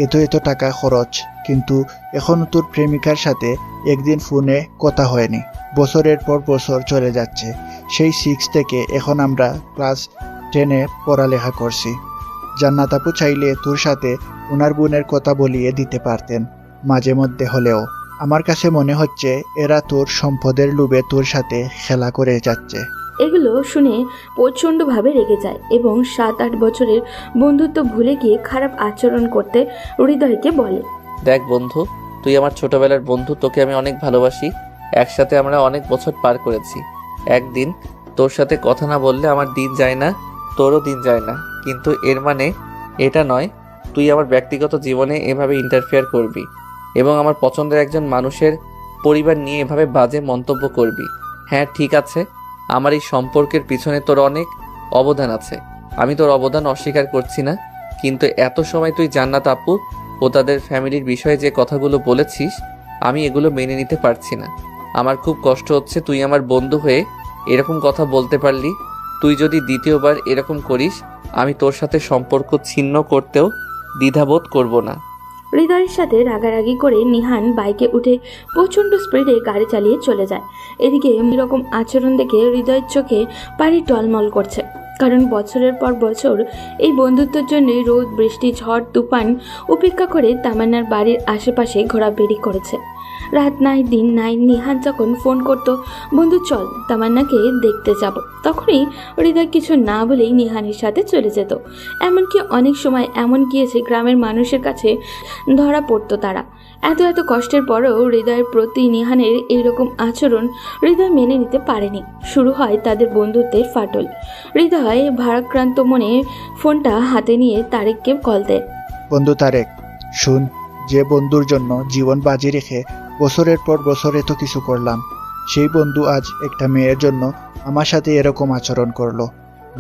এত টাকা খরচ, কিন্তু এখনো তোর প্রেমিকার সাথে একদিন ফোনে কথা হয়নি। বছরের পর বছর চলে যাচ্ছে, সেই 6 থেকে এখন আমরা ক্লাস 10-এ পড়ালেখা করছি। জান্নাত আপু চাইলে তোর সাথে ওনার বোনের কথা বলিয়ে দিতে পারতেন মাঝে মধ্যে হলেও। আমার কাছে মনে হচ্ছে এরা তোর সম্পদের লোভে তোর সাথে খেলা করে যাচ্ছে। এগুলো শুনে প্রচণ্ডভাবে রেগে যায় এবং 7-8 বছরের বন্ধুত্ব ভুলে গিয়ে খারাপ আচরণ করতে হৃদয়কে বলে, দেখ বন্ধু, তুই আমার ছোটবেলার বন্ধু, তোকে আমি অনেক ভালোবাসি। একসাথে আমরা অনেক বছর পার করেছি। একদিন তোর সাথে কথা না বললে আমার দিন যায় না, তোরও দিন যায় না, কিন্তু এর মানে এটা নয় তুই আমার ব্যক্তিগত জীবনে এভাবে ইন্টারফেয়ার করবি এবং আমার পছন্দের একজন মানুষের পরিবার নিয়ে এভাবে বাজে মন্তব্য করবি। হ্যাঁ ঠিক আছে, আমার এই সম্পর্কের পিছনে তোর অনেক অবদান আছে, আমি তোর অবদান অস্বীকার করছি না, কিন্তু এত সময় তুই জান্নাত আপু ও তাদের ফ্যামিলির বিষয়ে যে কথাগুলো বলেছিস আমি এগুলো মেনে নিতে পারছি না। আমার খুব কষ্ট হচ্ছে তুই আমার বন্ধু হয়ে এরকম কথা বলতে পারলি। তুই যদি দ্বিতীয়বার এরকম করিস আমি তোর সাথে সম্পর্ক ছিন্ন করতেও দ্বিধাবোধ করব না। হৃদয়ের সাথে রাগারাগি করে নিহান বাইকে উঠে প্রচণ্ড স্পিডে গাড়ি চালিয়ে চলে যায়। এদিকে এরকম আচরণ দেখে হৃদয়ের চোখে পানি টলমল করছে, কারণ বছরের পর বছর এই বন্ধুত্বের জন্য রোদ, বৃষ্টি, ঝড়, তুফান উপেক্ষা করে তামান্নার বাড়ির আশেপাশে ঘোরাবেড়ি করেছে। রাত নাই দিন নাই, নিহান যখন ফোন করতো, বন্ধু চল তামান্নাকে দেখতে যাব, তখনই হৃদয় কিছু না বলেই নিহানের সাথে চলে যেত। এমনকি অনেক সময় এমন গিয়েছে গ্রামের মানুষের কাছে ধরা পড়তো তারা। এত কষ্টের পরেও হৃদয়ের প্রতি নিহানের এইরকম আচরণ হৃদয় মেনে নিতে পারেনি। শুরু হয় তাদের বন্ধুত্বের ফাটল। হৃদয় ভারাক্রান্ত মনে ফোনটা হাতে নিয়ে তারেককে কল দেয়। বন্ধু তারেক, শুন, যে বন্ধুর জন্য জীবন বাজি রেখে বছরের পর বছর এত কিছু করলাম, সেই বন্ধু আজ একটা মেয়ের জন্য আমার সাথে এরকম আচরণ করলো।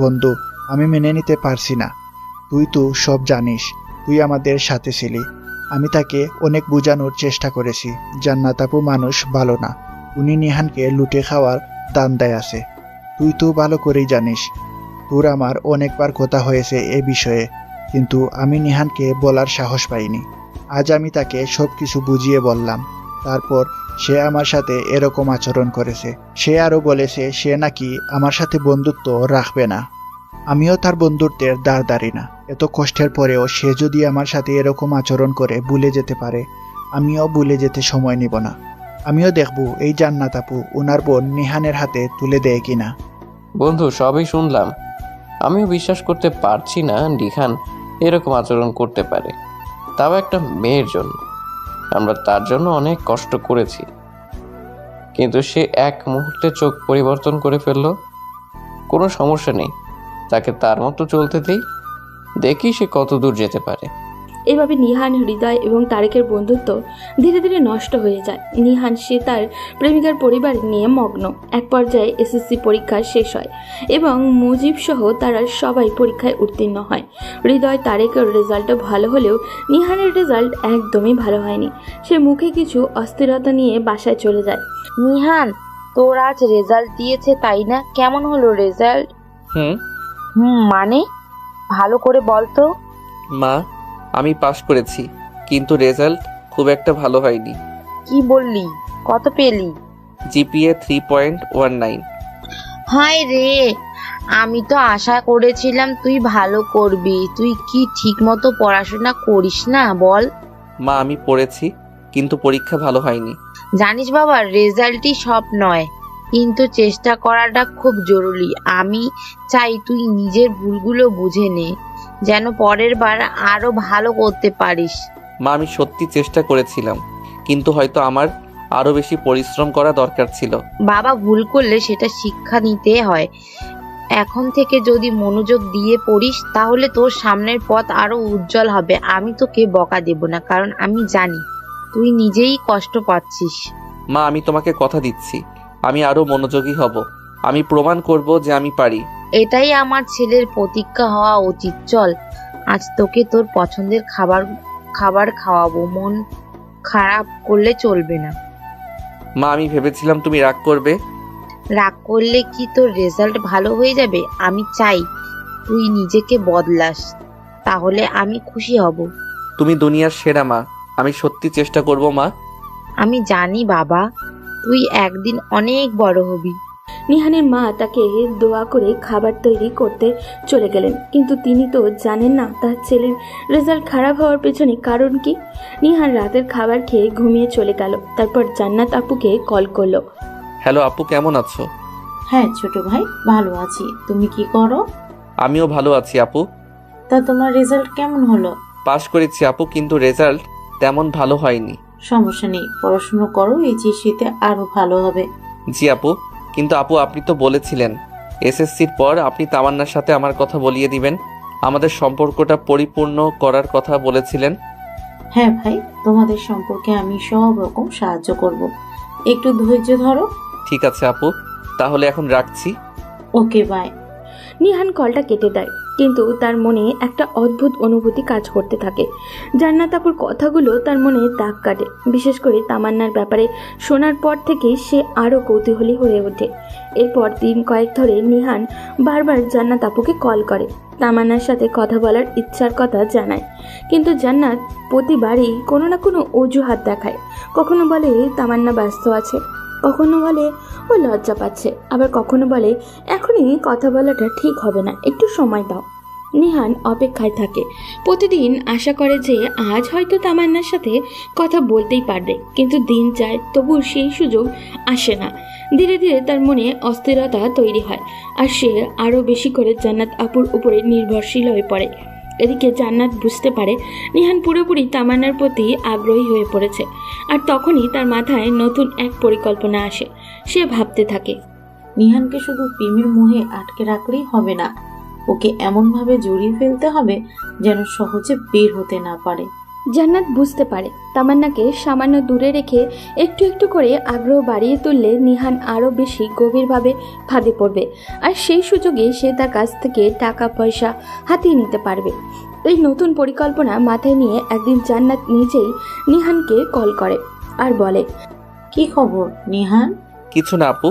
বন্ধু, আমি মেনে নিতে পারছি না। তুই তো সব জানিস, তুই আমাদের সাথে ছিলি। আমি তাকে অনেক বোঝানোর চেষ্টা করেছি জান্নাত আপু মানুষ ভালো না, উনি নিহানকে লুটে খাওয়ার দান্দায় আছে। তুই তো ভালো করেই জানিস, তোর আমার অনেকবার কথা হয়েছে এ বিষয়ে, কিন্তু আমি নিহানকে বলার সাহস পাইনি। আজ আমি তাকে সব কিছু বুঝিয়ে বললাম, তারপর সে আমার সাথে এরকম আচরণ করেছে। সে আরো বলেছে সে নাকি আমার সাথে বন্ধুত্ব রাখবে না। আমিও তার বন্ধুত্বের দাঁড় দাঁড়ি না। এত কষ্টের পরেও সে যদি আমার সাথে এরকম আচরণ করে ভুলে যেতে পারে, আমিও ভুলে যেতে সময় নিব না। আমিও দেখব এই জান্নাত আপু ওনার বোন নিহানের হাতে তুলে দেয় কিনা। বন্ধু সবই শুনলাম, আমিও বিশ্বাস করতে পারছি না নিহান এরকম আচরণ করতে পারে, তাও একটা মেয়ের জন্য। আমরা তার জন্য অনেক কষ্ট করেছি, কিন্তু সে এক মুহূর্তে চোখ পরিবর্তন করে ফেললো। কোনো সমস্যা নেই, তাকে তার মতো চলতে দেই, দেখি সে কত দূর যেতে পারে। এভাবে নিহান, হৃদয় এবং তারেকের বন্ধুত্ব ধীরে ধীরে নষ্ট হয়ে যায়। নিহান সে তার প্রেমিকার পরিবার নিয়ে মগ্ন। এক পর্যায়ে এসএসসি পরীক্ষা শেষ হয় এবং মুজিব সহ তারা সবাই পরীক্ষায় উত্তীর্ণ হয়। হৃদয়, তারেকের রেজাল্টও ভালো হলেও নিহানের রেজাল্ট একদমই ভালো হয়নি। সে মুখে কিছু অস্থিরতা নিয়ে বাসায় চলে যায়। নিহান, তোর আজ রেজাল্ট দিয়েছে তাই না? কেমন হলো রেজাল্ট? মানে ভালো করে বল তো। মা, আমি পাশ করেছি, কিন্তু রেজাল্ট খুব একটা ভালো হয়নি। কি বললি? কত পেলি? জিপিএ 3.19। হায় রে, আমি তো আশা করেছিলাম তুই ভালো করবি। তুই কি ঠিক মতো পড়াশোনা করিস না বল? মা, আমি পড়েছি, কিন্তু পরীক্ষা ভালো হয়নি। জানিস বাবা, রেজাল্টই সব নয়, কিন্তু চেষ্টা করাটা খুব জরুরি। আমি চাই তুই নিজের ভুলগুলো বুঝে নে, যেন পরের বার আরো ভালো করতে পারিস। মা, আমি সত্যি চেষ্টা করেছিলাম, কিন্তু হয়তো আমার আরো বেশি পরিশ্রম করা দরকার ছিল। বাবা, ভুল করলে সেটা শিক্ষা নিতে হয়। এখন থেকে যদি মনোযোগ দিয়ে পড়িস তাহলে তোর সামনের পথ আরো উজ্জ্বল হবে। আমি তোকে বকা দেব না, কারণ আমি জানি তুই নিজেই কষ্ট পাচ্ছিস। মা, আমি তোমাকে কথা দিচ্ছি, আমি আরো মনোযোগী হব। আমি প্রমাণ করব যে আমি পারি। এটাই আমার ছেলের প্রতিজ্ঞা হওয়া উচিত। চল, আজ তোকে তোর পছন্দের খাবার খাওয়াবো। মন খারাপ করলে চলবে না। মা, আমি ভেবেছিলাম তুমি রাগ করবে। রাগ করলে কি তোর রেজাল্ট ভালো হয়ে যাবে? আমি চাই তুই নিজেকে বদলাস, তাহলে আমি খুশি হব। তুমি দুনিয়ার সেরা মা, আমি সত্যি চেষ্টা করব মা। আমি জানি বাবা, তুই একদিন অনেক বড় হবি। নিহানের মা তাকে দোয়া করে খাবার তৈরি করতে চলে গেলেন, কিন্তু তিনি তো জানেন না তার ছেলের রেজাল্ট খারাপ হওয়ার পেছনে কারণ কি। নিহান রাতের খাবার খেয়ে ঘুমিয়ে চলে গেল। তারপর জান্নাত আপুকে কল করলো। হ্যালো আপু, কেমন আছো? হ্যাঁ ছোট ভাই, ভালো আছি। তুমি কি করো? আমিও ভালো আছি আপু। তা তোমার রেজাল্ট কেমন হলো? পাশ করেছি আপু, কিন্তু রেজাল্ট তেমন ভালো হয়নি। সমস্যা নেই, পড়াশোনা করো, এই শীতে আরো ভালো হবে। জি আপু, কিন্তু আপু আপনি তো বলেছিলেন এসএসসির পর আপনি তামান্নার সাথে আমার কথা বলিয়ে দিবেন, আমাদের সম্পর্কটা পরিপূর্ণ করার কথা বলেছিলেন। হ্যাঁ ভাই, তোমাদের সম্পর্কে আমি সব রকম সাহায্য করব, একটু ধৈর্য ধরো। ঠিক আছে আপু, তাহলে এখন রাখছি। Okay bye. নিহান কলটা কেটে দেয়, কিন্তু তার মনে একটা অদ্ভুত অনুভূতি কাজ করতে থাকে। জান্নাত আপুর কথাগুলো তার মনে দাগ কাটে। বিশেষ করে তামান্নার ব্যাপারে শোনার পর থেকেই সে আরও কৌতূহলী হয়ে ওঠে। এরপর দিন কয়েক ধরে নিহান বারবার জান্নাত আপুকে কল করে, তামান্নার সাথে কথা বলার ইচ্ছার কথা জানায়, কিন্তু জান্নাত প্রতিবারই কোনো না কোনো অজুহাত দেখায়। কখনো বলে তামান্না ব্যস্ত আছে, কখনো বলে ও লজ্জা পাচ্ছে, আবার কখনো বলে এখনই কথা বলাটা ঠিক হবে না, একটু সময় দাও। নিহান অপেক্ষায় থাকে, প্রতিদিন আশা করে যে আজ হয়তো তামান্নার সাথে কথা বলতেই পারবে, কিন্তু দিন যায় তবু সেই সুযোগ আসে না। ধীরে ধীরে তার মনে অস্থিরতা তৈরি হয়, আর সে আরও বেশি করে জান্নাত আপুর উপরে নির্ভরশীল হয়ে পড়ে। এদিকে জান্নাত বুঝতে পারে নিহান পুরোপুরি তামান্নার প্রতি আগ্রহী হয়ে পড়েছে, আর তখনই তার মাথায় নতুন এক পরিকল্পনা আসে। সে ভাবতে থাকে, নিহানকে শুধু প্রেমের মোহে আটকে রাখলেই হবে না, ওকে এমনভাবে জড়িয়ে ফেলতে হবে যেন সহজে বের হতে না পারে। জান্নাত বুঝতে পারে তামান্নাকে সামান্য দূরে রেখে একটু একটু করে আগ্রহ বাড়িয়ে তুললে নিহান আরও বেশি গভীরভাবে ফাঁদে পড়বে, আর সেই সুযোগে সে তার কাছ থেকে টাকা পয়সা হাতিয়ে নিতে পারবে। এই নতুন পরিকল্পনা মাথায় নিয়ে একদিন জান্নাত নিজেই নিহানকে কল করে আর বলে, কি খবর নিহান? কিছু না আপু।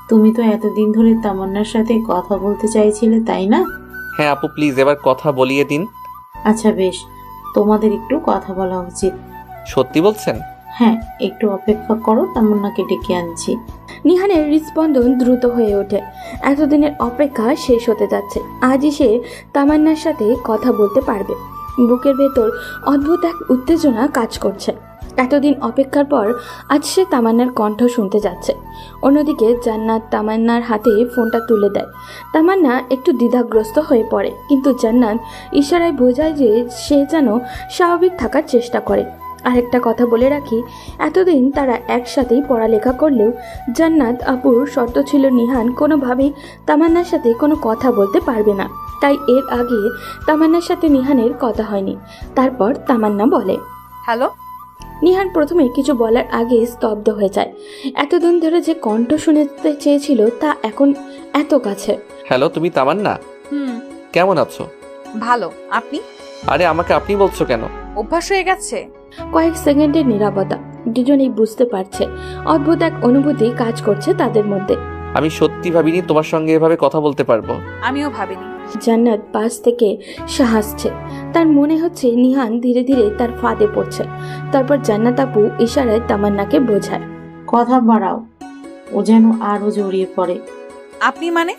তুমি তো এতদিন ধরে তামান্নার সাথে কথা বলতে চাইছিলে, তাই না? হ্যাঁ আপু, প্লিজ এবার কথা বলিয়ে দিন। আচ্ছা বেশ, তোমাদের একটু কথা বলা উচিত। সত্যি বলছেন? হ্যাঁ, একটু অপেক্ষা করো, তামান্নাকে ডেকে আনছি। নিহানের হৃদস্পন্দন দ্রুত হয়ে ওঠে। এতদিনের অপেক্ষা শেষ হতে যাচ্ছে, আজই সে তামান্নার সাথে কথা বলতে পারবে। বুকের ভেতর অদ্ভুত এক উত্তেজনা কাজ করছে। এতদিন অপেক্ষার পর আজ সে তামান্নার কণ্ঠ শুনতে যাচ্ছে। অন্যদিকে জান্নাত তামান্নার হাতে ফোনটা তুলে দেয়। তামান্না একটু দ্বিধাগ্রস্ত হয়ে পড়ে, কিন্তু জান্নাত ইশারায় বোঝায় যে সে যেন স্বাভাবিক থাকার চেষ্টা করে। আরেকটা কথা বলে রাখি, এতদিন তারা একসাথেই পড়ালেখা করলেও জান্নাত আপুর শর্ত ছিল নিহান কোনোভাবেই তামান্নার সাথে কোনো কথা বলতে পারবে না। তাই এর আগে তামান্নার সাথে নিহানের কথা হয়নি। তারপর তামান্না বলে, হ্যালো। নিহান প্রথমে কিছু বলার আগে স্তব্ধ হয়ে যায়। এতদিন ধরে যে কণ্ঠ শুনতে চেয়েছিল তা এখন এত কাছে। হ্যালো, তুমি তামান্না? হুম, কেমন আছো? ভালো। আপনি? আরে আমাকে আপনি বলছো কেন? অভ্যাস হয়ে গেছে। কয়েক সেকেন্ডের নীরবতা। দুজনেই বুঝতে পারছে অদ্ভুত এক অনুভূতি কাজ করছে তাদের মধ্যে। আমি সত্যি ভাবিনি তোমার সঙ্গে এভাবে কথা বলতে পারবো। আমিও ভাবিনি। জান্নাত পাশ থেকে হাসছে। তার মনে হচ্ছে নিহান ধীরে ধীরে তার ফাঁদে পড়ছে। তারপর জান্নাত আপু ইশারায় তামান্নাকে বোঝায়, কথা বাড়াও, ও যেন আরো জড়িয়ে পড়ে। আপনি মানে?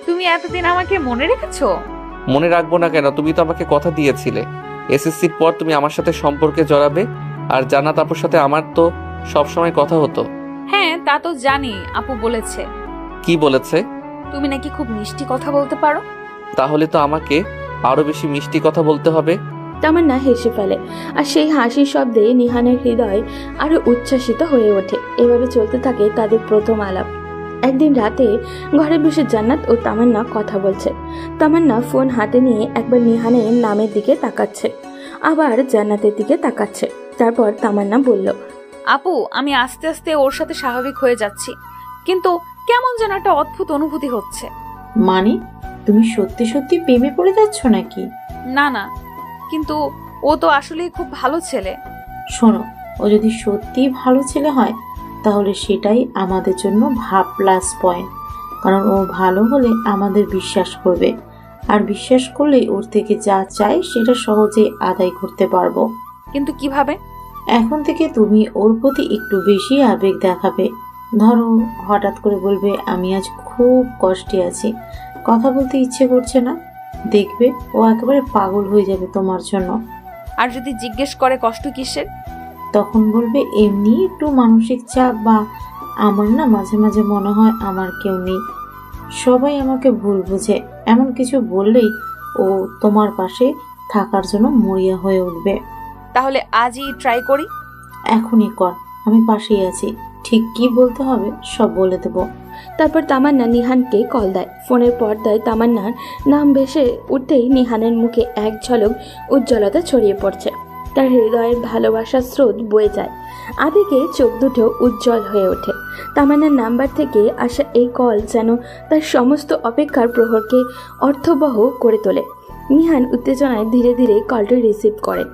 তুমি এতদিন আমাকে মনে রেখেছো? মনে রাখবো না কেন? তুমি তো আমাকে কথা দিয়েছিলে এসএসসির পর তুমি আমার সাথে সম্পর্কে জড়াবে। আর জান্নাত আপুর সাথে আমার তো সবসময় কথা হতো। হ্যাঁ, তা তো জানি। আপু বলেছে। কি বলেছে? তুমি নাকি খুব মিষ্টি কথা বলতে পারো। তাহলে তো আমাকে আরো বেশি মিষ্টি কথা বলতে হবে। তামান্না হেসে ফেলে, আর সেই হাসির শব্দে নিহানের হৃদয় আরো উচ্ছ্বাসিত হয়ে ওঠে। এভাবে চলতে থাকে তাদের প্রথম আলাপ। একদিন রাতে ঘরে বসে জান্নাত ও তামান্না কথা বলছে। তামান্না ফোন হাতে নিয়ে একবার নিহানের নামের দিকে তাকাচ্ছে, আবার জান্নাতের দিকে তাকাচ্ছে। তারপর তামান্না বলল, আপু, আমি আস্তে আস্তে ওর সাথে স্বাভাবিক হয়ে যাচ্ছি, কিন্তু কেমন যেন একটা অদ্ভুত অনুভূতি হচ্ছে। মানে তুমি সত্যি সত্যি প্রেমে পড়ে যাচ্ছ নাকি? না না, কিন্তু ও তো আসলেই খুব ভালো ছেলে। শোনো, ও যদি সত্যি ভালো ছেলে হয় তাহলে সেটাই আমাদের জন্য প্লাস পয়েন্ট। কারণ ও ভালো হলে আমাদের বিশ্বাস করবে, আর বিশ্বাস করলেই ওর থেকে যা চাই সেটা সহজে আদায় করতে পারবো। কিন্তু কিভাবে? এখন থেকে তুমি ওর প্রতি একটু বেশি আবেগ দেখাবে। ধরো হঠাৎ করে বলবে, আমি আজ খুব কষ্টে আছি, কথা বলতে ইচ্ছে করছে না। দেখবে ও একেবারে পাগল হয়ে যাবে তোমার জন্য। আর যদি জিজ্ঞেস করে কষ্ট কিসের? তখন বলবে, এমনি একটু মানসিক চাপ, বা আমার না মাঝে মাঝে মনে হয় আমার কেউ নেই, সবাই আমাকে ভুল বুঝে। এমন কিছু বললেই ও তোমার পাশে থাকার জন্য মরিয়া হয়ে উঠবে। তাহলে আজই ট্রাই করি। এখনই কর, আমি পাশেই আছি। ঠিক কি বলতে হবে সব বলে দেবো। তারপর তামান্না নিহানকে কল দেয়। ফোনের পর্দায় তামান্নার নাম ভেসে উঠতেই নিহানের মুখে এক ঝলক উজ্জ্বলতা ছড়িয়ে পড়ছে। তার হৃদয়ের ভালোবাসার স্রোত বয়ে যায়, আবেগে চোখ দুটো উজ্জ্বল হয়ে ওঠে। তামান্নার নাম্বার থেকে আসা এই কল যেন তার সমস্ত অপেক্ষার প্রহরকে অর্থবহ করে তোলে। নিহান উত্তেজনায় ধীরে ধীরে কলটি রিসিভ করে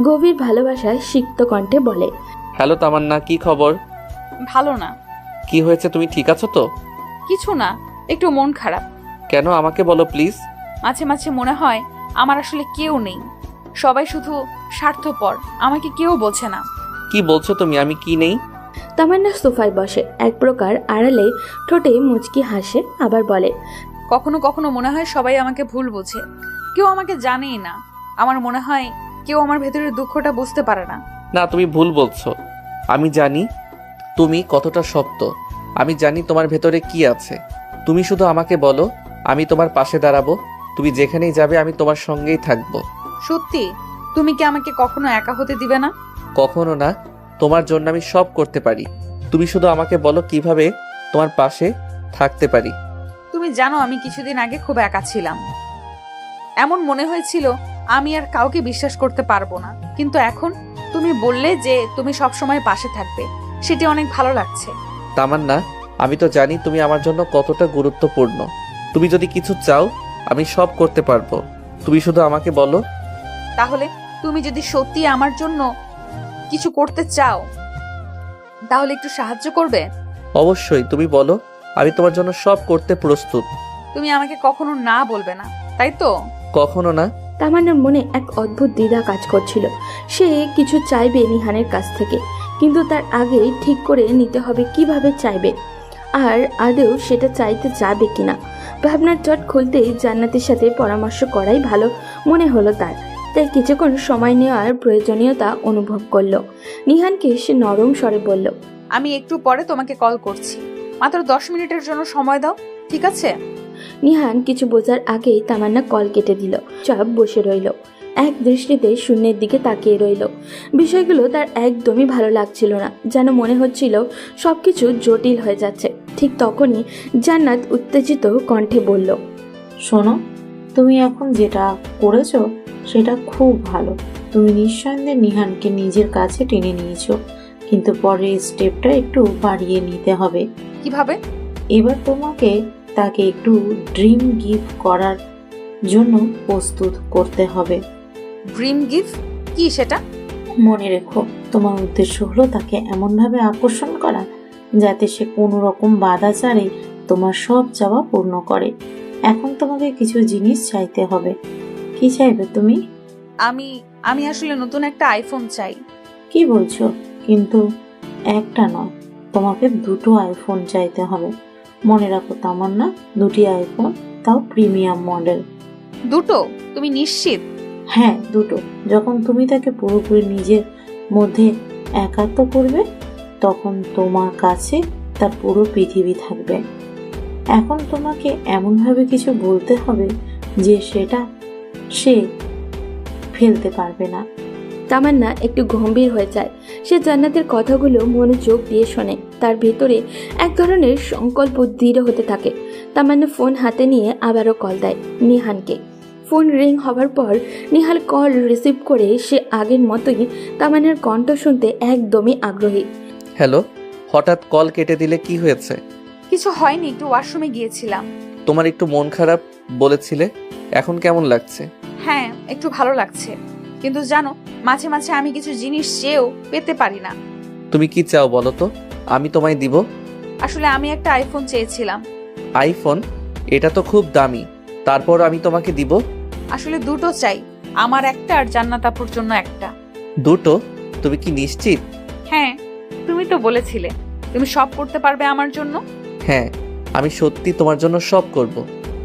গভীর ভালোবাসায় সিক্ত কণ্ঠে বলে, হ্যালো তামান্না, কি খবর? ভালো না। কি হয়েছে, তুমি ঠিক আছো তো? কিছু না, একটু মন খারাপ। কেন, আমাকে বলো প্লিজ। মাঝে মাঝে মনে হয় আমার আসলে কেউ নেই, সবাই শুধু স্বার্থপর, আমাকে কেউ বোঝে না। কি বলছো তুমি? আমি কি নেই? তামান্না সোফায় বসে, এক প্রকার আড়ালে ঠোঁটে মুচকি হাসে, আবার বলে, কখনো কখনো মনে হয় সবাই আমাকে ভুল বোঝে, কেউ আমাকে জানেই না। আমার মনে হয় কেউ আমার ভেতরের দুঃখটা বুঝতে পারে না। না, তুমি ভুল বলছো। আমি জানি তুমি কতটা শক্ত, আমি জানি তোমার ভেতরে কি আছে। তুমি শুধু আমাকে বলো, আমি তোমার পাশে দাঁড়াবো। তুমি যেখানেই যাবে আমি তোমার সঙ্গেই থাকবো। সত্যি? তুমি কি আমাকে কখনো একা হতে দিবে না? কখনো না, তোমার জন্য আমি সব করতে পারি। তুমি শুধু আমাকে বলো কিভাবে তোমার পাশে থাকতে পারি। তুমি জানো আমি কিছুদিন আগে খুব একা ছিলাম, এমন মনে হয়েছিল আমি আর কাউকে বিশ্বাস করতে পারবো না। কিন্তু এখন তুমি বললে যে তুমি সব সময় পাশে থাকবে, সেটি অনেক ভালো লাগছে। তামান্না, আমি তো জানি তুমি আমার জন্য কতটা গুরুত্বপূর্ণ। তুমি যদি কিছু চাও আমি সব করতে পারবো, তুমি শুধু আমাকে বলো। তাহলে তুমি যদি সত্যি আমার জন্য কিছু করতে চাও তাহলে একটু সাহায্য করবে? অবশ্যই, তুমি বলো, আমি তোমার জন্য সব করতে প্রস্তুত। তুমি আমাকে কখনো না বলবে না, তাই তো? কখনো না। তামান্নার মনে এক অদ্ভুত দ্বিধা কাজ করছিল। সে কিছু চাইবে নিহানের কাছ থেকে, কিন্তু তার আগে ঠিক করে নিতে হবে কিভাবে চাইবে, আর আদৌ সেটা চাইতে যাবে কিনা। ভাবনার জট খুলতেই জান্নাতের সাথে পরামর্শ করাই ভালো মনে হলো তার। তাই কিছুক্ষণ সময় নেওয়ার প্রয়োজনীয়তা অনুভব করলো। নিহানকে সে নরম স্বরে বলল, আমি একটু পরে তোমাকে কল করছি, মাত্র 10 মিনিটের জন্য সময় দাও, ঠিক আছে? নিহান কিছু বোঝার আগেই তামান্না কল কেটে দিল। চাপ বসে রইল, এক দৃষ্টিতে শূন্যের দিকে তাকিয়ে রইল। বিষয়গুলো তার একদমই ভালো লাগছিল না, যেন মনে হচ্ছিল সবকিছু জটিল হয়ে যাচ্ছে। ঠিক তখনই জান্নাত উত্তেজিত কণ্ঠে বলল, শোনো, তুমি এখন যেটা করেছো সেটা খুব ভালো। তুমি নিঃসন্দেহে নিহানকে নিজের কাছে টেনে নিয়েছো, কিন্তু পরের স্টেপটা একটু বাড়িয়ে নিতে হবে। কিভাবে? এবার তোমাকে তাকে একটু ড্রিম গিফট করার জন্য প্রস্তুত করতে হবে। ড্রিম গিফট কি সেটা? মনে রেখো, তোমার উদ্দেশ্য হলো তাকে এমনভাবে আকর্ষণ করা যাতে সে কোনো রকম বাধা ছাড়ে তোমার সব চাওয়া পূর্ণ করে। এখন তোমাকে কিছু জিনিস চাইতে হবে। কি চাইবে তুমি? আমি আসলে নতুন একটা আইফোন চাই। কি বলছো? কিন্তু একটা নয়, তোমাকে 2টো আইফোন চাইতে হবে। মনে রাখো তামান্না, 2টি আইফোন, তাও প্রিমিয়াম মডেল। 2টো? তুমি নিশ্চিত? হ্যাঁ, 2টো। যখন তুমি তাকে পুরোপুরি নিজের মধ্যে একাত্ম করবে তখন তোমার কাছে তার পুরো পৃথিবী থাকবে। এখন তোমাকে এমনভাবে কিছু বলতে হবে যে সেটা সে ফেলতে পারবে না। তামান্না একটু গম্ভীর হয়ে যায়। সে জান্নাতের কথাগুলো মনোযোগ দিয়ে শোনে। তার ভেতরে এক ধরনের সংকল্প দৃঢ় হতে থাকে। তামান্না ফোন হাতে নিয়ে আবারও কল দেয় নিহানকে। ফোন রিং হওয়ার পর নিহাল কল রিসিভ করে সে আগের মতোই তামান্নার কণ্ঠ শুনতে একদমই আগ্রহী। হ্যালো, হঠাৎ কল কেটে দিলে, কি হয়েছে? কিছু হয়নি, একটু ওয়াশরুমে গিয়েছিলাম। তোমার একটু মন খারাপ বলেছিলে, এখন কেমন লাগছে? হ্যাঁ, একটু ভালো লাগছে, কিন্তু জানো মাঝে মাঝে আমি কিছু জিনিস চেয়েও পেতে পারি না। তুমি কি চাও বলো তো, আমি তোমায় দিব। আসলে আমি একটা আইফোন চেয়েছিলাম। আইফোন? এটা তো খুব দামি, তারপর আমি তোমাকে দিব? আসলে 2টো চাই, আমার একটা আর জান্নাত আপুর জন্য একটা। 2টো? তুমি কি নিশ্চিত? হ্যাঁ, তুমি তো বলেছিলে তুমি সব করতে পারবে আমার জন্য। হ্যাঁ, আমি সত্যি তোমার জন্য সব করব,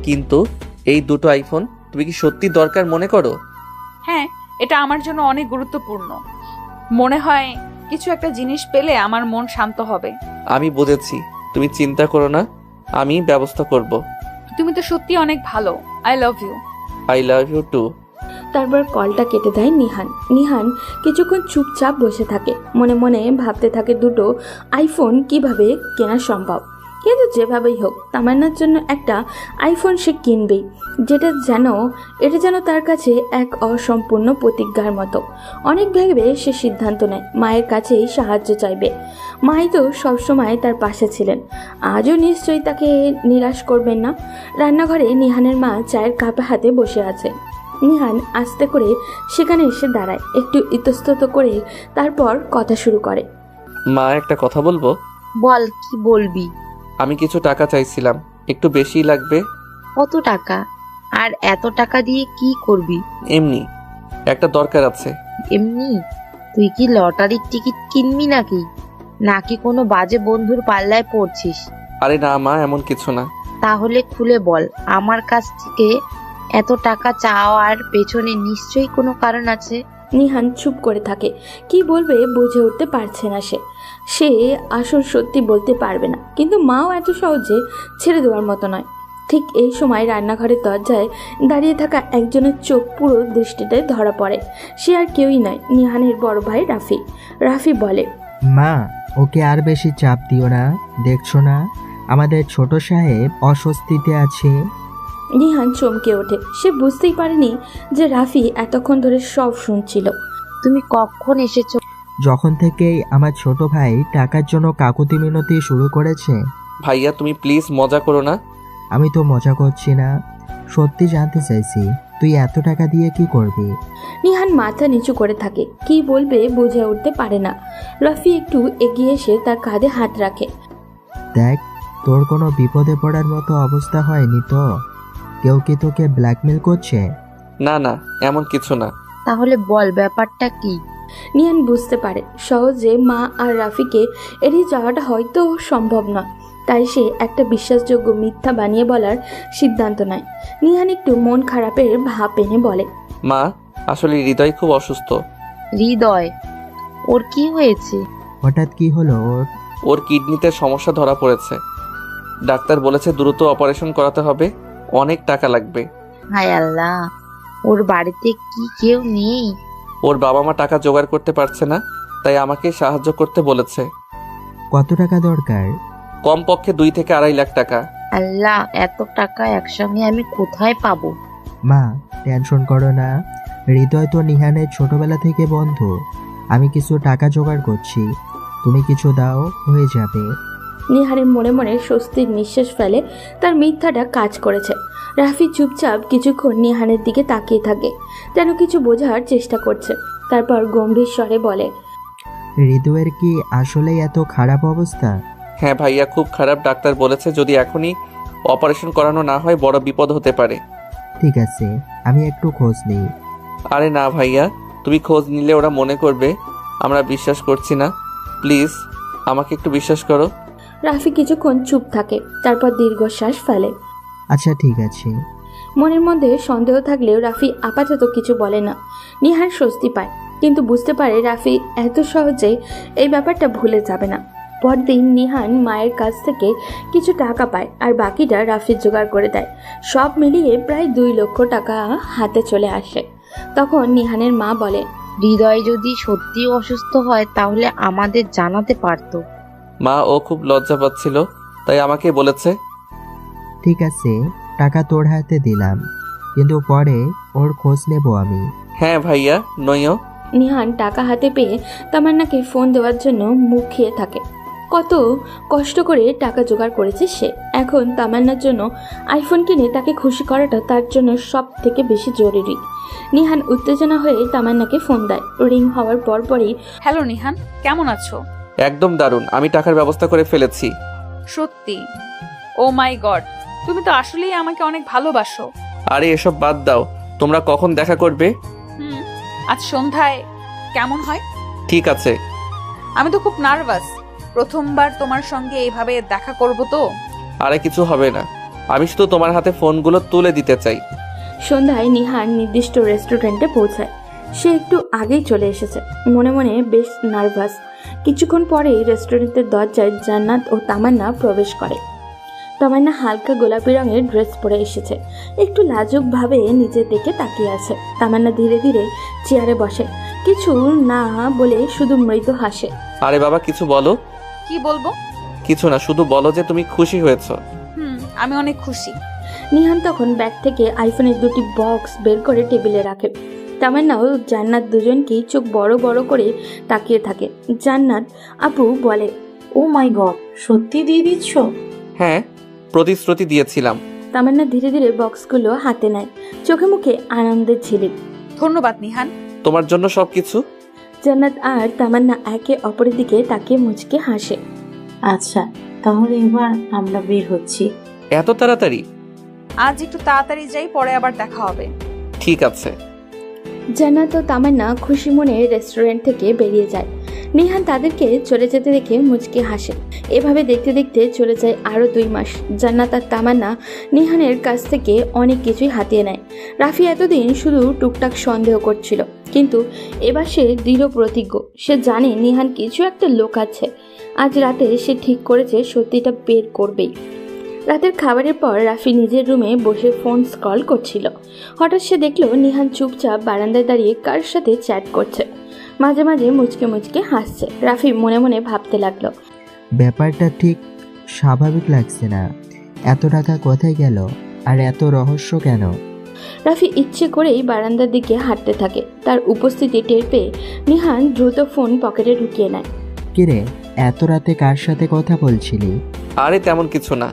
কিন্তু এই 2টো আইফোন তুমি কি সত্যি দরকার মনে করো? হ্যাঁ, এটা আমার জন্য অনেক গুরুত্বপূর্ণ। মনে হয় কিছু একটা জিনিস পেলে আমার মন শান্ত হবে। আমি বুঝেছি, তুমি চিন্তা করো না, আমি ব্যবস্থা করব। তুমি তো সত্যি অনেক ভালো। I love you. I love you too. তারপর কলটা কেটে দেয় নিহান। নিহান কিছুক্ষণ চুপচাপ বসে থাকে, মনে মনে ভাবতে থাকে 2টো আইফোন কিভাবে কেনা সম্ভব। কিন্তু যেভাবেই হোক তামান্নার জন্য একটা আইফোন সে কিনবেই। এটা যেন তার কাছে এক অসম্পূর্ণ প্রতিজ্ঞার মতো। অনেক ভেবে সে সিদ্ধান্ত নেয় মায়ের কাছেই সাহায্য চাইবে। মাই তো সবসময় তার পাশে ছিলেন, আজও নিশ্চয়ই তাকে নিরাশ করবেন না। রান্নাঘরে নিহানের মা চায়ের কাপ হাতে বসে আছে। নিহান আস্তে করে সেখানে এসে দাঁড়ায়, একটু ইতস্তত করে তারপর কথা শুরু করে। মা, একটা কথা বলবো? বল, কি বলবি? আমি কিছু টাকা চাইছিলাম, একটু বেশি লাগবে। কত টাকা? আর এত টাকা দিয়ে কি করবি? এমনি একটা দরকার আছে। এমনি? তুই কি লটারির টিকিট কিনবি নাকি নাকি কোনো বাজে বন্ধুর পাল্লায় পড়ছিস? আরে না মা, এমন কিছু না। তাহলে খুলে বল, আমার কাছ থেকে এত টাকা চাওয়ার পেছনে নিশ্চয়ই কোনো কারণ আছে। নিহান চুপ করে থাকে, কি বলবে বুঝে উঠতে পারছে না। সে আসল সত্যি বলতে পারবে না, কিন্তু মাও এত সহজে ছেড়ে দেওয়ার মতো নয়। ঠিক এই সময় রান্নাঘরের দরজায় দাঁড়িয়ে থাকা একজনের চোখ পুরো দৃষ্টিতে ধরা পড়ে। সে আর কেউই নয়, নিহানের বড় ভাই রাফি। রাফি বলে, মা, ওকে আর বেশি চাপ দিও না, দেখছো না আমাদের ছোট সাহেব অস্বস্তিতে আছে। নিহান চমকে ওঠে। সে বুঝতেই পারেনি যে রাফি এতক্ষণ ধরে সব শুনছিল। তুমি কখন এসেছো? যখন থেকেই আমার ছোট ভাই টাকার জন্য কাকুতি মিনতি শুরু করেছে। ভাইয়া, তুমি প্লিজ মজা করো না। আমি তো মজা করছি না, সত্যি জানতে চাইছি তুই এত টাকা দিয়ে কি করবি? নিহান মাথা নিচু করে থাকে, কি বলবে বুঝে উঠতে পারে না। রাফি একটু এগিয়ে এসে তার কাঁধে হাত রাখে। দেখ, তোর কোনো বিপদে পড়ার মতো অবস্থা হয়নি তো? কেউ কি তোকে ব্ল্যাকমেল করছে? না না, এমন কিছু না। তাহলে বল, ব্যাপারটা কি? নিহান বুঝতে পারে সহজে মা আর রাফিকে এড়িয়ে যাওয়াটা হয়তো সম্ভব নয়, তাই সে একটা বিশ্বাসযোগ্য মিথ্যা বানিয়ে বলার সিদ্ধান্ত নেয়। নিহান একটু মন খারাপের ভাব এনে বলে, মা, আসলে হৃদয় খুব অসুস্থ। হৃদয়? ওর কি হয়েছে? হঠাৎ কি হলো ওর? ওর কিডনিতে সমস্যা ধরা পড়েছে। ডাক্তার বলেছে দ্রুত অপারেশন করাতে হবে, অনেক টাকা লাগবে। হায় আল্লাহ, ওর বাড়িতে কি কেউ নেই? ওর বাবা মা টাকা জোগাড় করতে পারছে না, তাই আমাকে সাহায্য করতে বলেছে। কত টাকা দরকার? কমপক্ষে 2 থেকে 2.5 লাখ টাকা। আল্লাহ, এত টাকা একসঙ্গে আমি কোথায় পাবো? মা, টেনশন করো না। হৃদয় তো নিহানের ছোটবেলা থেকে বন্ধু। আমি কিছু টাকা জোগাড় করছি, তুমি কিছু দাও, হয়ে যাবে। নিহারের মনে মনে স্বস্তির নিঃশ্বাস ফেলে। তার মিথ্যাটা কাজ করেছে। রাফি চুপচাপ কিছুক্ষণ নিহানের দিকে তাকিয়ে থাকে, যেন কিছু বোঝার চেষ্টা করছে। তারপর গম্ভীর স্বরে বলে, হৃদয়ের কি আসলেই এত খারাপ অবস্থা? হ্যাঁ ভাইয়া, খুব খারাপ। ডাক্তার বলেছে যদি এখনই অপারেশন করানো না হয় বড় বিপদ হতে পারে। ঠিক আছে, আমি একটু খোঁজ নিই। আরে না ভাইয়া, তুমি খোঁজ নিলে ওরা মনে করবে আমরা বিশ্বাস করছি না। প্লিজ আমাকে একটু বিশ্বাস করো। রাফি কিছুক্ষণ চুপ থাকে, তারপর দীর্ঘশ্বাস ফেলে। আচ্ছা ঠিক আছে। মনের মধ্যে সন্দেহ থাকলেও রাফি আপাতত কিছু বলে না। নিহার স্বস্তি পায়, কিন্তু বুঝতে পারে রাফি এত সহজে এই ব্যাপারটা ভুলে যাবে না। পরদিন নিহান মায়ের কাছ থেকে কিছু টাকা পায়, আর বাকিটা রাফি জোগাড় করে দেয়। সব মিলিয়ে প্রায় 2 লক্ষ টাকা হাতে চলে আসে। তখন নিহানের মা বলে, হৃদয় যদি সত্যি অসুস্থ হয় তাহলে আমাদের জানাতে পারতো। মা, ও খুব লজ্জা পাচ্ছিল, তাই আমাকে বলেছে। ঠিক আছে, টাকা তোর হাতে দিলাম, কিন্তু পরে ওর খোঁজ নেব আমি। হ্যাঁ ভাইয়া, নইও। নিহান টাকা হাতে পেয়ে তামান্নাকে ফোন দেওয়ার জন্য মুখ খেয়ে থাকে। কত কষ্ট করে টাকা জোগাড় করেছে সে। এখন তামান্নার জন্য আইফোন কিনে তাকে খুশি করাটা তার জন্য সব থেকে বেশি জরুরি। নিহান উত্তেজনা হয়ে তামান্নাকে ফোন দেয়। রিং হওয়ার পরপরই, হ্যালো নিহান, কেমন আছো? একদম দারুণ, আমি টাকার ব্যবস্থা করে ফেলেছি। সত্যি? ও মাই গড, তুমি তো আসলেই আমাকে অনেক ভালোবাসো। আরে এসব বাদ দাও, তোমরা কখন দেখা করবে? আজ সন্ধ্যায় কেমন হয়? ঠিক আছে। আমি তো খুব নার্ভাস, প্রথমবার তোমার সঙ্গে এইভাবে দেখা করব তো। আরে কিছু হবে না, আমি শুধু তোমার হাতে ফোনগুলো তুলে দিতে চাই। সন্ধ্যায় নিহান নির্দিষ্ট রেস্টুরেন্টে পৌঁছায়। সে একটু আগেই চলে এসেছে, মনে মনে বেশ নার্ভাস। কিছুক্ষণ পরেই রেস্টুরেন্টের দরজায় জান্নাত ও তামান্না প্রবেশ করে। তামান্না হালকা গোলাপি রঙের ড্রেস পরে এসেছে, একটু লাজুকভাবে নিচের দিকে তাকিয়ে আছে। তামান্না ধীরে ধীরে চেয়ারে বসে, কিছু না বলে শুধু মৃদু হাসে। আরে বাবা, কিছু বলো। কি বলবো? কিছু না, শুধু বলো যে তুমি খুশি হয়েছো। আমি অনেক খুশি। নিহান তখন ব্যাগ থেকে আইফোনের 2টি বক্স বের করে টেবিলে রাখে। তামান্না ও জান্নাত দুজনকেই চোখ বড় বড় করে তাকিয়ে থাকে। জান্নাত আপু বলে, ও মাই গড, সত্যি দিয়ে দিচ্ছ? হ্যাঁ, প্রতিশ্রুতি দিয়েছিলাম। তামান্না ধীরে ধীরে বক্সগুলো হাতে নেয়, চোখে মুখে আনন্দের ঝিলিক। ধন্যবাদ নিহান। তোমার জন্য সবকিছু। জান্নাত আর তামান্না একে অপরের দিকে তাকিয়ে মুচকে হাসে। আচ্ছা, তাহলে এবার আমরা বের হচ্ছি। এত তাড়াতাড়ি? আজ একটু তাড়াতাড়ি যাই, পরে আবার দেখা হবে। ঠিক আছে। জান্নাত ও তামান্না খুশি মনে রেস্টুরেন্ট থেকে বেরিয়ে যায়। নিহান তাদেরকে চলে যেতে দেখে মুচকে হাসে। এভাবে দেখতে দেখতে চলে যায় আরও 2 মাস। জান্নাত আর তামান্না নিহানের কাছ থেকে অনেক কিছুই হাতিয়ে নেয়। রাফি এতদিন শুধু টুকটাক সন্দেহ করছিল, কিন্তু এবার সে দৃঢ় প্রতিজ্ঞ। সে জানে নিহান কিছু একটা লুকাচ্ছে। আজ রাতে সে ঠিক করেছে সত্যিটা বের করবেই। রাতের খাবারের পর রাফি নিজের রুমে বসে ফোন স্ক্রল করছিল। হঠাৎ সে দেখলো নিহান চুপচাপ বারান্দায় দাঁড়িয়ে কার সাথে চ্যাট করছে, মাঝে মাঝে মুচকে মুচকে হাসছে। রাফি মনে মনে ভাবতে লাগলো, ব্যাপারটা ঠিক স্বাভাবিক লাগছে না। এত টাকা কোথায় গেল, আর এত রহস্য কেন? রাফি ইচ্ছে করেই বারান্দার দিকে হাঁটতে থাকে। তার উপস্থিতি টের পেয়ে নিহান দ্রুত ফোন পকেটে ঢুকিয়ে নেয়। কিরে, এত রাতে কার সাথে কথা বলছিলি? আরে তেমন কিছু না।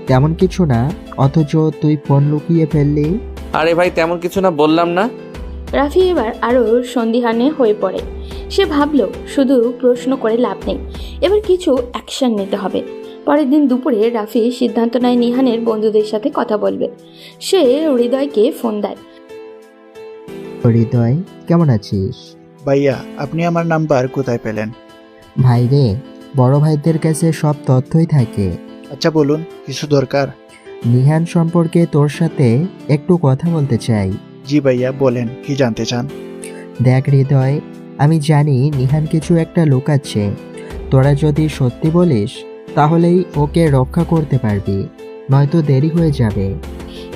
তেমন কিছু না, অথচ তুই ফোন লুকিয়ে ফেললি। আরে ভাই, তেমন কিছু না বললাম না। রাফি এবার আরও সন্দিহানে হয়ে পড়ে। সে ভাবল শুধু প্রশ্ন করে লাভ নেই, এবার কিছু অ্যাকশন নিতে হবে। পরের দিন দুপুরে রাফি সিদ্ধান্ত নেয় নিহানের বন্ধুদের সাথে কথা বলবে। সে হৃদয়কে ফোন দেয়। হৃদয়, কেমন আছিস? ভাইয়া, আপনি আমার নাম্বার কোথায় পেলেন? ভাই রে, বড় ভাইদের কাছে সব তথ্যই থাকে। আচ্ছা বলুন, কিছু দরকার? নিহান সম্পর্কে তোর সাথে একটু কথা বলতে চাই। জি ভাইয়া, বলেন কি জানতে চান? দেখ হৃদয়, আমি জানি নিহান কিছু একটা লুকাচ্ছে। তোরা যদি সত্যি বলিস তাহলেই ওকে রক্ষা করতে পারবি, নয়তো দেরি হয়ে যাবে।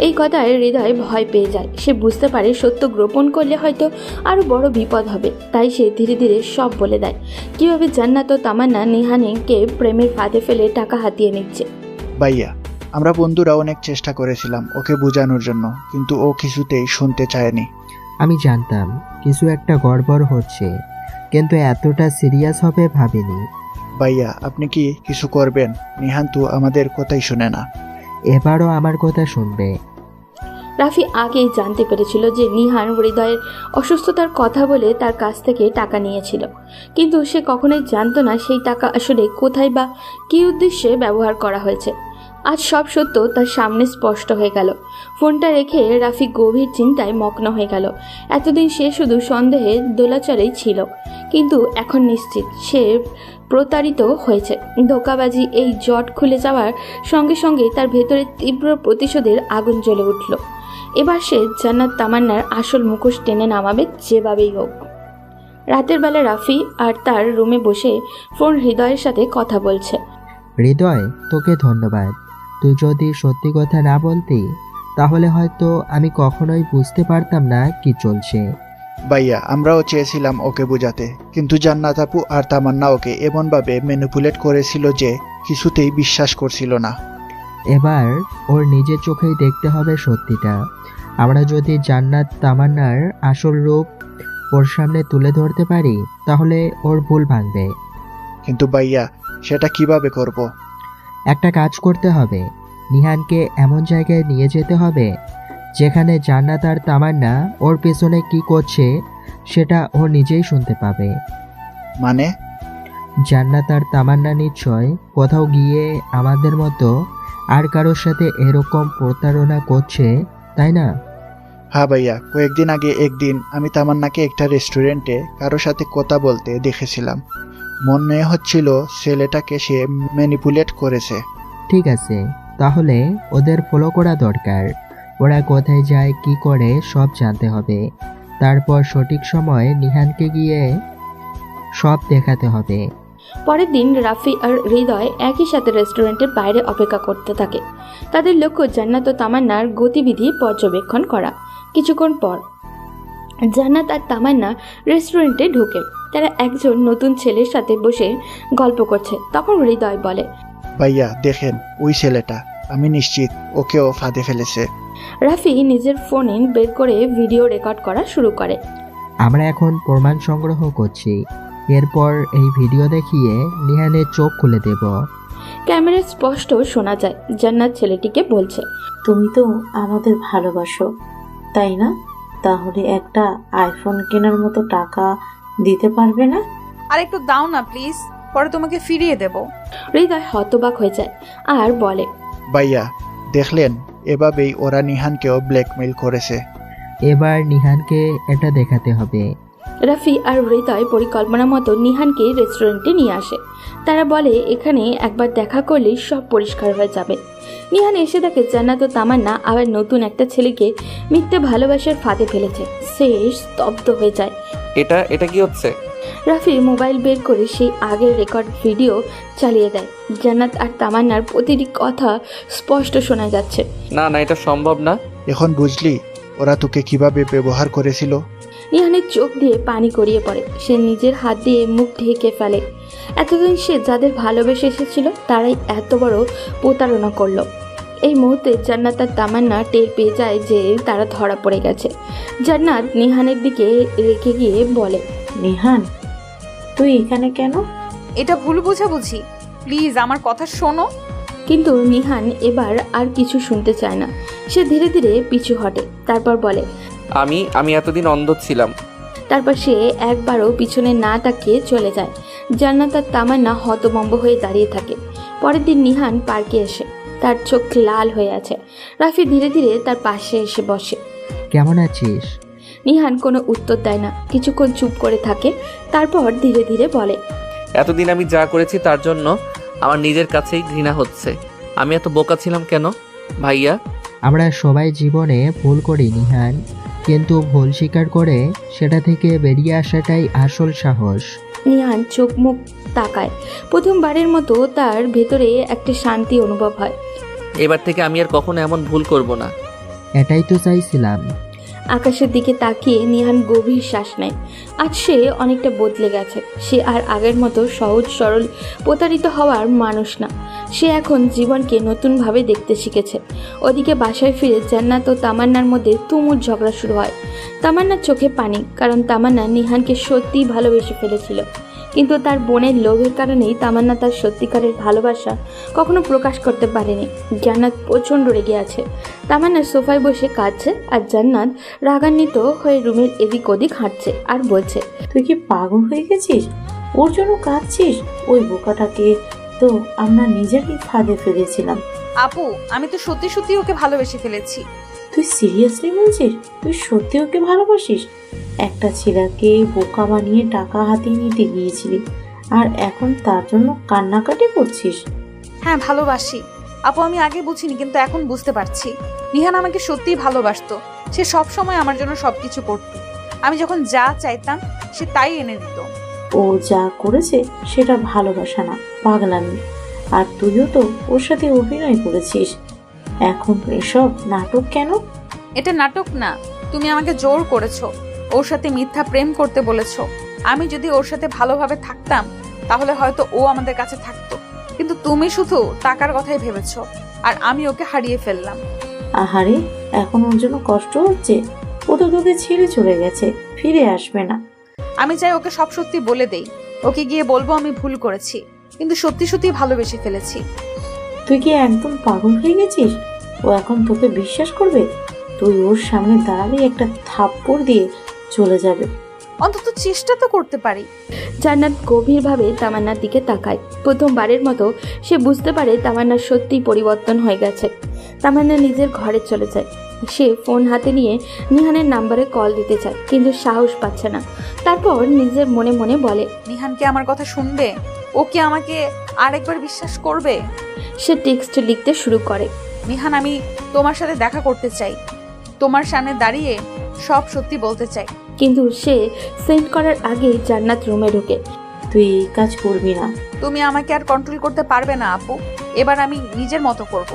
এই কথায় হৃদয় ভয় পেয়ে যায়। সে বুঝতে পারে সত্য গোপন করলে হয়তো আরো বড় বিপদ হবে। তাই সে ধীরে ধীরে সব বলে দেয়, কিভাবে জান্নাত ও তামান্না নিহানকে প্রেমের ফাঁদে ফেলে টাকা হাতিয়ে নিচ্ছে। ভাইয়া, আমরা বন্ধুরা অনেক চেষ্টা করেছিলাম ওকে বোঝানোর জন্য, কিন্তু ও কিছুতেই শুনতে চায়নি। আমি জানতাম কিছু একটা গড়বড় হচ্ছে, কিন্তু এতটা সিরিয়াস হবে ভাবিনি। ভাইয়া, আপনি কি কিছু করবেন? নিহান তো আমাদের কথাই শুনে না। এবারও আমার কথা শুনবে। রাফি আগেই জানতে পেরেছিল যে নিহান হৃদয়ের অসুস্থতার কথা বলে তার কাছ থেকে টাকা নিয়েছিল, কিন্তু সে কখনোই জানতো না সেই টাকা আসলে কোথায় বা কী উদ্দেশ্যে ব্যবহার করা হয়েছে। আজ সব সত্য তার সামনে স্পষ্ট হয়ে গেল। ফোনটা রেখে রাফি গভীর চিন্তায় মগ্ন হয়ে গেল। এতদিন সে শুধু সন্দেহে দোলাচলেই ছিল, কিন্তু এখন নিশ্চিত সে প্রতারিত হয়েছে। ধোঁকাবাজি এই জট খুলে যাওয়ার সঙ্গে সঙ্গে তার ভেতরে তীব্র প্রতিশোধের আগুন জ্বলে উঠল। এবার সে জান্নাত তামান্নার আসল মুখোশ টেনে নামাবে যেভাবেই হোক। রাতের বেলা রাফি আর তার রুমে বসে ফোন হৃদয়ের সাথে কথা বলছে। হৃদয়, তোকে ধন্যবাদ। তুই যদি সত্যি কথা না বলতি তাহলে হয়তো আমি কখনোই বুঝতে পারতাম না কি চলছে। ভাইয়া, আমরাও চেয়েছিলাম ওকে বোঝাতে, কিন্তু জান্নাত আপু আর তামান্না ওকে এমনভাবে ম্যানিপুলেট করেছিল যে কিছুতেই বিশ্বাস করছিল না। এবার ওর নিজের চোখেই দেখতে হবে সত্যিটা। আমরা যদি জান্নাত তামান্নার আসল রূপ ওর সামনে তুলে ধরতে পারি তাহলে ওর ভুল ভাঙবে। কিন্তু ভাইয়া, সেটা কিভাবে করব? একটা কাজ করতে হবে, নিহানকে এমন জায়গায় নিয়ে যেতে হবে যেখানে জান্নাত আর তামান্না ওর পেছনে কি করছে সেটা ও নিজেই শুনতে পাবে। মানে? জান্নাত আর তামান্না নিশ্চয় কোথাও গিয়ে আমাদের মতো আর কারোর সাথে এরকম প্রতারণা করছে, তাই না? হ্যাঁ ভাইয়া, কয়েকদিন আগে একদিন আমি তামান্নাকে একটা রেস্টুরেন্টে কারোর সাথে কথা বলতে দেখেছিলাম। মনে হচ্ছিল ছেলেটাকে সে ম্যানিপুলেট করেছে। ঠিক আছে, তাহলে ওদের ফলো করা দরকার। ওরা কোথায় যায় কি করে সব জানতে হবে। তারপর সঠিক সময়ে নিহানকে গিয়ে সব দেখাতে হবে। পরের দিন রাফি আর হৃদয় একই সাথে রেস্টুরেন্টের বাইরে অপেক্ষা করতে থাকে। তাদের লক্ষ্য জান্নাত ও তামান্নার গতিবিধি পর্যবেক্ষণ করা। কিছুক্ষণ পর জান্নাত আর তামান্না রেস্টুরেন্টে ঢুকে। তারা একজন নতুন ছেলের সাথে বসে গল্প করছে। তখন হৃদয় বলে, ভাইয়া দেখেন, ওই ছেলেটা, আমি নিশ্চিত ওকেও ফাঁদে ফেলেছে। রাফি নিজের ফোনে বের করে ভিডিও রেকর্ড করা শুরু করে। আমরা এখন প্রমাণ সংগ্রহ করছি, এরপর এই ভিডিও দেখিয়ে নিহানের চোখ খুলে দেব। ক্যামেরায় স্পষ্ট শোনা যায় জান্নাত ছেলেটিকে বলছে, তুমি তো আমাদের ভালোবাসো, তাই না? তাহলে একটা আইফোন কেনার মতো টাকা দিতে পারবে না? আর একটু দাও না প্লিজ, পরে তোমাকে ফিরিয়ে দেব। হৃদয় হতবাক হয়ে যায় আর বলে, ভাইয়া দেখলেন, এভাবেই ওরা নিহানকেও ব্ল্যাকমেইল করেছে। এবার নিহানকে এটা দেখাতে হবে। রাফি আর হৃদয় পরিকল্পনা মতো নিহানকে রেস্টুরেন্টে নিয়ে আসে। তারা বলে এখানে একবার দেখা করলেই সব পরিষ্কার হয়ে যাবে। নিহান এসে দেখে জান্নাত ও তামান্না আবার নতুন একটা ছেলেকে মিথ্যে ভালোবাসার ফাঁদে ফেলেছে। সে স্তব্ধ হয়ে যায়। এটা কি হচ্ছে? রাফি মোবাইল বের করে সেই আগের রেকর্ড ভিডিও চালিয়ে দেয়। জান্নাত আর তামান্নার প্রতিটি কথা স্পষ্ট শোনা যাচ্ছে। না, এটা সম্ভব না। এখন বুঝলি ওরা তোকে কিভাবে ব্যবহার করেছিল? নিহানের চোখ দিয়ে পানি গড়িয়ে পড়ে। সে নিজের হাত দিয়ে মুখ ঢেকে ফেলে। এতদিন সে যাদের ভালোবেসে এসেছিল তারাই এত বড় প্রতারণা করলো। এই মুহূর্তে জান্নাত আর তামান্না টের পেয়ে যায় যে তারা ধরা পড়ে গেছে। জান্নাত নিহানের দিকে রেখে গিয়ে বলে, নিহান, তুই এখানে কেন? এটা ভুল বুঝাবুঝি, প্লিজ আমার কথা শোনো। কিন্তু নিহান এবার আর কিছু শুনতে চায় না। সে ধীরে ধীরে পিছু হটে। তারপর বলে, আমি এতদিন অন্ধ ছিলাম। তারপর সে একবারও পিছনে না তাকিয়ে চলে যায়। জান্নাত আর তামান্না হতভম্ব হয়ে দাঁড়িয়ে থাকে। পরের দিন নিহান পার্কে এসে তার চোখ লাল হয়ে আছে। রাফি ধীরে ধীরে তার পাশে এসে বসে। কেমন আছিস? নিহান কোনো উত্তর দেয় না, কিছুক্ষণ চুপ করে থাকে। তারপর ধীরে ধীরে বলে, এতদিন আমি যা করেছি তার জন্য আমার নিজের কাছেই ঘৃণা হচ্ছে। আমি এত বোকা ছিলাম কেন ভাইয়া? আমরা সবাই জীবনে ভুল করি নিহান, কিন্তু ভুল স্বীকার করে সেটা থেকে বেরিয়ে আসাটাই আসল সাহস। নিহান চোখ মুখ তাকায়। প্রথমবারের মতো তার ভেতরে একটা শান্তি অনুভব হয়। এবার থেকে আমি আর কখনো এমন ভুল করব না। এটাই তো চাইছিলাম। আকাশের দিকে তাকিয়ে নিহান গভীর শ্বাস নেয়। আজ সে অনেকটা বদলে গেছে। সে আর আগের মতো সহজ সরল প্রতারিত হওয়ার মানুষ না। সে এখন জীবনকে নতুনভাবে দেখতে শিখেছে। ওদিকে বাসায় ফিরে জান্নাত ও তামান্নার মধ্যে তুমুল ঝগড়া শুরু হয়। তামান্নার চোখে পানি, কারণ তামান্না নিহানকে সত্যিই ভালোবেসে ফেলেছিল। কিন্তু তার বোনের লোভের কারণেই তামান্না তার সত্যিকারের ভালোবাসা কখনো প্রকাশ করতে পারেনি। জান্নাত প্রচণ্ড রেগে আছে। তামান্না সোফায় বসে কাঁদছে আর জান্নাত রাগান্বিত হয়ে রুমের এদিক ওদিক হাঁটছে আর বলছে, তুই কি পাগল হয়ে গেছিস? ওর জন্য কাঁদছিস? ওই বোকাটাকে তো আমরা নিজেরই ফাঁদে ফেলেছিলাম। আপু, আমি তো সত্যি সত্যি ওকে ভালোবেসে ফেলেছি। তুই সিরিয়াসলি বলছিস? তুই সত্যি ওকে ভালোবাসিস? একটা ছেলেকে বোকা বানিয়ে টাকা হাতিয়ে নিতে গিয়েছিলি, আর এখন তার জন্য কান্নাকাটি করছিস? হ্যাঁ, ভালোবাসি আপু। আমি আগে বুঝিনি, কিন্তু এখন বুঝতে পারছি। নিহান আমাকে সত্যিই ভালোবাসতো। সে সব সময় আমার জন্য সবকিছু করত। আমি যখন যা চাইতাম সে তাই এনে দিত। ও যা করেছে সেটা ভালোবাসা না, পাগলামি। আর তুইও তো ওর সাথে অভিনয় করেছিস। এখন এসব নাটক কেন? এটা নাটক না, তুমি আমাকে জোর করেছো, ওর সাথে মিথ্যা প্রেম করতে বলেছো। আমি যদি ওর সাথে ভালোভাবে থাকতাম তাহলে হয়তো ও আমাদের কাছে থাকতো, কিন্তু তুমি শুধু টাকার কথাই ভেবেছো, আর আমি ওকে হারিয়ে ফেললাম। আহারে, এখন ওর জন্য কষ্ট হচ্ছে? ও তো তোকে ছেড়ে চলে গেছে, ফিরে আসবে না। আমি চাই ওকে সব সত্যি বলে দেই, ওকে গিয়ে বলবো আমি ভুল করেছি, কিন্তু সত্যি সত্যি ভালোবেসে ফেলেছি। তুই কি একদম পাগল হয়ে গেছিস? ও এখন তোকে বিশ্বাস করবে? তুই ওর সামনে দাঁড়ালে একটা থাপ্পড় দিয়ে চলে যাবে। অন্তত চেষ্টা তো করতে পারি। জান্নাত গভীরভাবে তামান্নার দিকে তাকায়। প্রথমবারের মতো সে বুঝতে পারে তামান্নার সত্যিই পরিবর্তন হয়ে গেছে। তামান্না নিজের ঘরে চলে যায়। সে ফোন হাতে নিয়ে নিহানের নাম্বারে কল দিতে চায়, কিন্তু সাহস পাচ্ছে না। তারপর নিজের মনে মনে বলে, নিহান কি আমার কথা শুনবে? ও কি আমাকে আরেকবার বিশ্বাস করবে? সে টেক্সট লিখতে শুরু করে, নিহান, আমি তোমার সাথে দেখা করতে চাই। তোমার সামনে দাঁড়িয়ে সব সত্যি বলতে চাই। কিন্তু সে সেন্ড করার আগেই জান্নাত রুমে ঢোকে। তুই এই কাজ করবি না। তুমি আমাকে আর কন্ট্রোল করতে পারবে না আপু। এবার আমি নিজের মতো করব।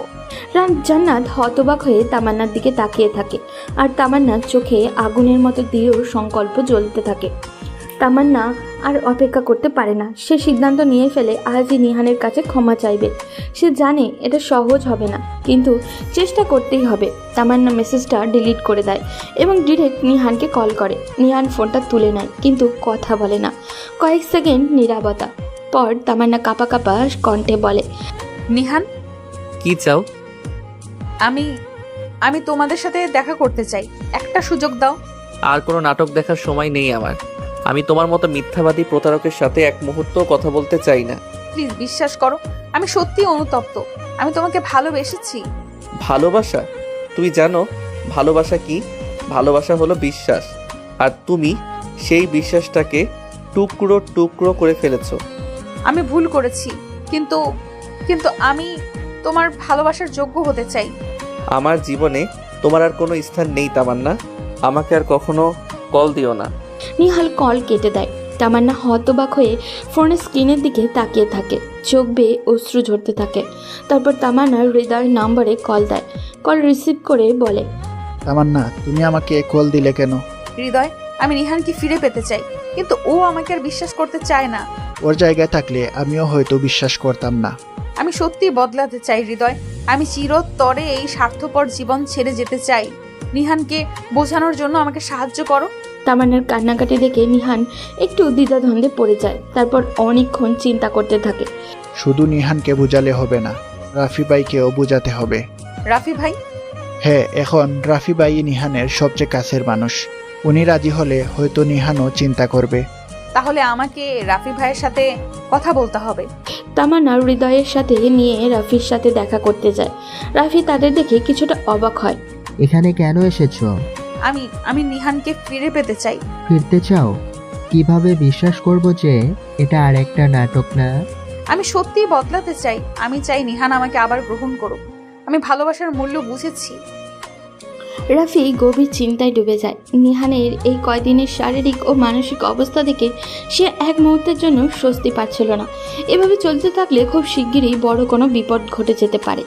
জান্নাত হতবাক হয়ে তামান্নার দিকে তাকিয়ে থাকে, আর তামান্নার চোখে আগুনের মতো দৃঢ় সংকল্প জ্বলতে থাকে। তামান্না আর অপেক্ষা করতে পারে না। সে সিদ্ধান্ত নিয়ে ফেলে আজই নিহানের কাছে ক্ষমা চাইবে। সে জানে এটা সহজ হবে না, কিন্তু চেষ্টা করতেই হবে। তামান্না মেসেজটা ডিলিট করে দেয় এবং ডিরেক্ট নিহানকে কল করে। নিহান ফোনটা তুলে নেয়, কিন্তু কথা বলে না। কয়েক সেকেন্ড নীরবতা পর তামান্না কাঁপা কাঁপা কণ্ঠে বলে, নিহান, কি চাও? আমি তোমাদের সাথে দেখা করতে চাই। একটা সুযোগ দাও। আর কোনো নাটক দেখার সময় নেই আমার। আমি তোমার মতো মিথ্যাবাদী প্রতারকের সাথে এক মুহূর্তও কথা বলতে চাই না। প্লিজ বিশ্বাস করো, আমি সত্যি অনুতপ্ত। আমি তোমাকে ভালোবেসেছি। ভালোবাসা? তুমি জানো ভালোবাসা কি? ভালোবাসা হলো বিশ্বাস, আর তুমি সেই বিশ্বাসটাকে টুকরো টুকরো করে ফেলেছো। আমি ভুল করেছি, কিন্তু কিন্তু আমি তোমার ভালোবাসার যোগ্য হতে চাই। আমার জীবনে তোমার আর কোনো স্থান নেই তামান্না। আমাকে আর কখনো কল দিও না। নিহাল কল কেটে দেয়। তামান্না হতবাক হয়ে ফোনের স্ক্রিনের দিকে তাকিয়ে থাকে। চোখ বেয়ে অশ্রু ঝরতে থাকে। তারপর তামান্না হৃদয়ের নাম্বারে কল দেয়। কল রিসিভ করে বলে, তামান্না, তুমি আমাকে কল দিলে কেন? হৃদয়, আমি নিহানকে ফিরে পেতে চাই, কিন্তু ও আমাকে আর বিশ্বাস করতে চায় না। ওর জায়গায় থাকলে আমিও হয়তো বিশ্বাস করতাম না। আমি সত্যি বদলাতে চাই হৃদয়। আমি চিরতরে এই স্বার্থপর জীবন ছেড়ে যেতে চাই। নিহানকে বোঝানোর জন্য আমাকে সাহায্য করো। তামান্নার কান্নাকাটি দেখে নিহান একটু দ্বিধাদ্বন্দ্বে পড়ে যায়। তারপর অনেকক্ষণ চিন্তা করতে থাকে। শুধু নিহানকে বোঝালে হবে না, রাফি ভাইকেও বোঝাতে হবে। রাফি ভাই? হ্যাঁ, এখন রাফি ভাই নিহানের সবচেয়ে কাছের মানুষ। উনি রাজি হলে হয়তো নিহানও চিন্তা করবে। তাহলে আমাকে রাফি ভাইয়ের সাথে কথা বলতে হবে। তামান্না হৃদয়ের সাথে নিয়ে রাফির সাথে দেখা করতে যায়। রাফি তাদের দেখে কিছুটা অবাক হয়। এখানে কেন এসেছো? আমি নিহানকে ফিরে পেতে চাই। ফিরতে চাও? কিভাবে বিশ্বাস করব যে এটা আর একটা নাটক না? আমি সত্যিই বদলাতে চাই। আমি চাই নিহান আমাকে আবার গ্রহণ করুক। আমি ভালোবাসার মূল্য বুঝেছি। রাফি গভীর চিন্তায় ডুবে যায়। নিহানের এই কয়দিনের শারীরিক ও মানসিক অবস্থা দেখে সে এক মুহূর্তের জন্য স্বস্তি পাচ্ছিল না। এভাবে চলতে থাকলে খুব শিগগিরই বড় কোনো বিপদ ঘটে যেতে পারে।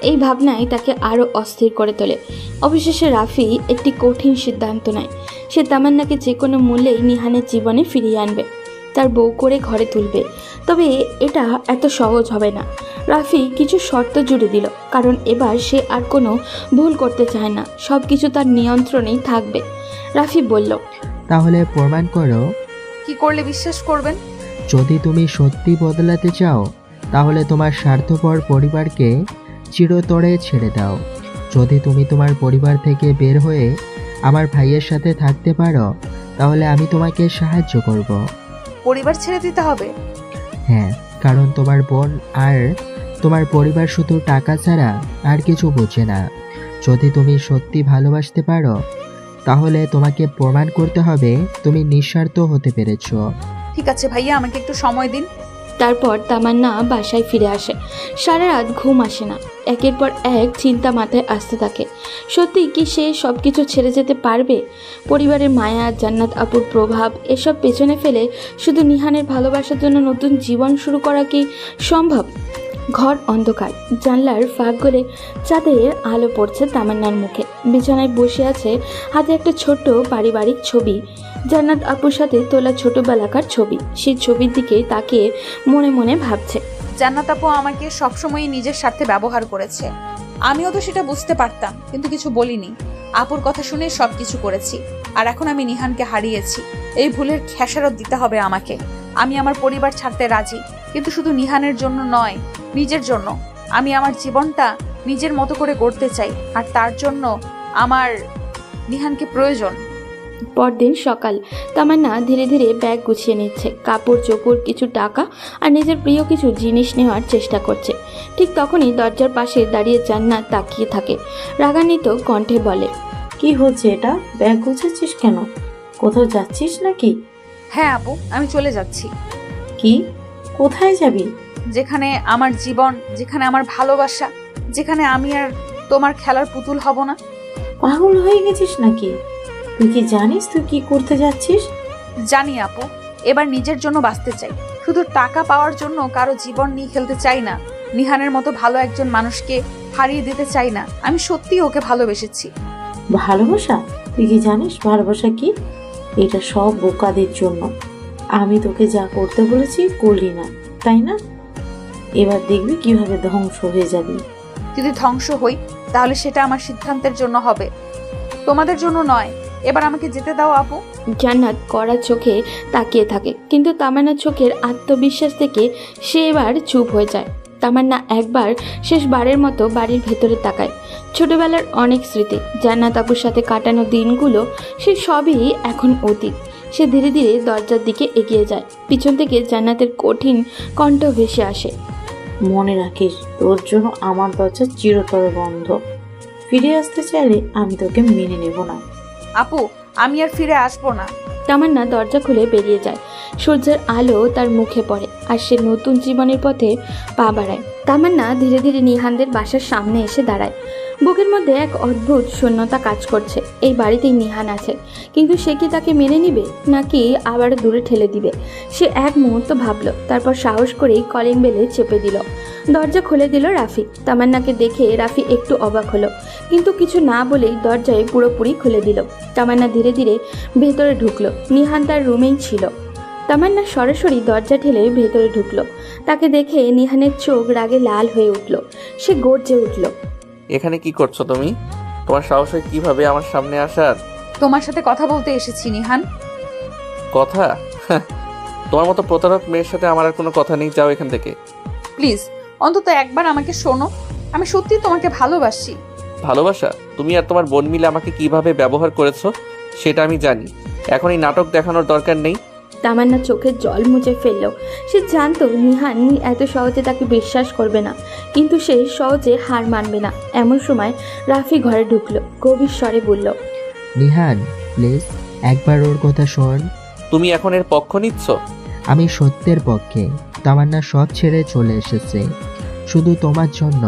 এই ভাবনাই তাকে আরও অস্থির করে তোলে। অবশেষে রাফি একটি কঠিন সিদ্ধান্ত নেয়। সে তামান্নাকে যে কোনো মূল্যেই নিহানের জীবনে ফিরিয়ে আনবে, তার বউ করে ঘরে তুলবে। তবে এটা এত সহজ হবে না। রাফি কিছু শর্ত জুড়ে দিল, কারণ এবার সে আর কোনো ভুল করতে চায় না, সব কিছু তার নিয়ন্ত্রণেই থাকবে। রাফি বলল, তাহলে প্রমাণ করো। কি করলে বিশ্বাস করবেন? যদি তুমি সত্যি বদলাতে চাও তাহলে তোমার স্বার্থপর পরিবারকে চিরতরে ছেড়ে দাও। যদি তুমি তোমার পরিবার থেকে বের হয়ে আমার ভাইয়ের সাথে থাকতে পারো তাহলে আমি তোমাকে সাহায্য করব। পরিবার ছেড়ে দিতে হবে? হ্যাঁ, কারণ তোমার বোন আর তোমার পরিবার শুধু টাকা ছাড়া আর কিছু বোঝে না। যদি তুমি সত্যি ভালোবাসতে পারো তাহলে তোমাকে প্রমাণ করতে হবে তুমি নিঃস্বার্থ হতে পেরেছো। ঠিক আছে ভাইয়া, আমাকে একটু সময় দিন। তারপর তামান্না বাসায় ফিরে আসে। সারা রাত ঘুম আসে না। একের পর এক চিন্তা মাথায় আসতে থাকে। সত্যি কি সে সব কিছু ছেড়ে যেতে পারবে? পরিবারের মায়া, জান্নাত আপুর প্রভাব এসব পেছনে ফেলে শুধু নিহানের ভালোবাসার জন্য নতুন জীবন শুরু করা কি সম্ভব? ঘর অন্ধকার। জানলার ফাঁক গলে চাঁদের আলো পড়ছে তামান্নার মুখে। বিছানায় বসে আছে, হাতে একটা ছোট্ট পারিবারিক ছবি, জান্নাত আপুর সাথে তোলা ছোটবেলাকার ছবি। সেই ছবির দিকে তাকিয়ে মনে মনে ভাবছে, জান্নাত আপু আমাকে সবসময় নিজের স্বার্থে ব্যবহার করেছে। আমিও তো সেটা বুঝতে পারতাম, কিন্তু কিছু বলিনি। আপুর কথা শুনে সবকিছু করেছি, আর এখন আমি নিহানকে হারিয়েছি। এই ভুলের খেসারত দিতে হবে আমাকে। আমি আমার পরিবার ছাড়তে রাজি, কিন্তু শুধু নিহানের জন্য নয়, নিজের জন্য। আমি আমার জীবনটা নিজের মতো করে গড়তে চাই, আর তার জন্য আমার নিহানকে প্রয়োজন। পরদিন সকাল। তামান্না ধীরে ধীরে ব্যাগ গুছিয়ে নিচ্ছে, কাপড় চোপড়, কিছু টাকা আর নিজের প্রিয় কিছু জিনিস নেওয়ার চেষ্টা করছে। ঠিক তখনই দরজার পাশে দাঁড়িয়ে জান্নাত তাকিয়ে থাকে। রাগান্বিত কণ্ঠে বলে, কি হচ্ছে এটা? ব্যাগ গুছাচ্ছিস কেন? কোথাও যাচ্ছিস নাকি? হ্যাঁ আপু, আমি চলে যাচ্ছি। কি? কোথায় যাবি? যেখানে আমার জীবন, যেখানে আমার ভালোবাসা, যেখানে আমি আর তোমার খেলার পুতুল হব না। পাগল হয়ে গেছিস নাকি? তুই কি জানিস তুই কি করতে যাচ্ছিস? জানি আপু, এবার নিজের জন্য বাঁচতে চাই। শুধু টাকা পাওয়ার জন্য কারো জীবন নিয়ে খেলতে চাই না। নিহানের মতো ভালো একজন মানুষকে হারিয়ে দিতে চাই না। আমি সত্যি ওকে ভালোবেসেছি। ভালোবাসা? তুই কি জানিস ভালোবাসা কি? এটা সব বোকাদের জন্য। আমি তোকে যা করতে বলেছি করলি না, তাই না? এবার দেখবি কিভাবে ধ্বংস হয়ে যাবি। যদি ধ্বংস হই তাহলে সেটা আমার সিদ্ধান্তের জন্য হবে, তোমাদের জন্য নয়। এবার আমাকে যেতে দাও আপু। জান্নাত কড়া চোখে তাকিয়ে থাকে, কিন্তু তামান্নার চোখের আত্মবিশ্বাস থেকে সে এবার চুপ হয়ে যায়। তামান্না একবার শেষবারের মতো বাড়ির ভেতরে তাকায়। ছোটবেলার অনেক স্মৃতি, জান্নাত আপুর সাথে কাটানো দিনগুলো, সে সবই এখন অতীত। সে ধীরে ধীরে দরজার দিকে এগিয়ে যায়। পিছন থেকে জান্নাতের কঠিন কণ্ঠ ভেসে আসে, মনে রাখিস, তোর জন্য আমার দরজা চিরতরে বন্ধ। ফিরে আসতে চাইলে আমি তোকে মেনে নেব না। আপু, আমি আর ফিরে আসবো না। তামান্না দরজা খুলে বেরিয়ে যায়। সূর্যের আলো তার মুখে পড়ে আর সে নতুন জীবনের পথে পা বাড়ায়। তামান্না ধীরে ধীরে নিহানদের বাসার সামনে এসে দাঁড়ায়। বুকের মধ্যে এক অদ্ভুত শূন্যতা কাজ করছে। এই বাড়িতেই নিহান আছে, কিন্তু সে কি তাকে মেনে নিবে নাকি আবার দূরে ঠেলে দিবে? সে এক মুহূর্ত ভাবল, তারপর সাহস করেই কলিং বেলে চেপে দিল। দরজা খুলে দিল রাফি। তামান্নাকে দেখে রাফি একটু অবাক হলো, কিন্তু কিছু না বলেই দরজায় পুরোপুরি খুলে দিল। তামান্না ধীরে ধীরে ভেতরে ঢুকলো। নিহান তার রুমেই ছিল। তামান্না সরাসরি দরজা ঠেলে ভেতরে ঢুকলো। তাকে দেখে নিহানের চোখ রাগে লাল হয়ে উঠল। সে গর্জে উঠল, এখানে কি করছো তুমি? তোমার সাহস হয় কিভাবে আমার সামনে আসার? তোমার সাথে কথা বলতে এসেছি নিহান। কথা? তোমার মতো প্রতারক মেয়ের সাথে আমার আর কোনো কথা নেই, যাও এখান থেকে। প্লিজ, অন্তত একবার আমাকে শোনো। আমি সত্যি তোমাকে ভালোবাসি। ভালোবাসা? তুমি আর তোমার বোন মিলে আমাকে কিভাবে ব্যবহার করেছো সেটা আমি জানি। এখন এই নাটক দেখানোর দরকার নেই। তামান্না চোখের জল মুছে ফেলল। সে জানতো নিহান এত সহজে তাকে বিশ্বাস করবে না, কিন্তু সে সহজে হার মানবে না। এমন সময় রাফি ঘরে ঢুকলো, গভীর স্বরে বলল, নিহান প্লিজ একবার ওর কথা শোন। তুমি এখন এর পক্ষ নিচ্ছ? আমি সত্যের পক্ষে। তামান্না সব ছেড়ে চলে এসেছে শুধু তোমার জন্য।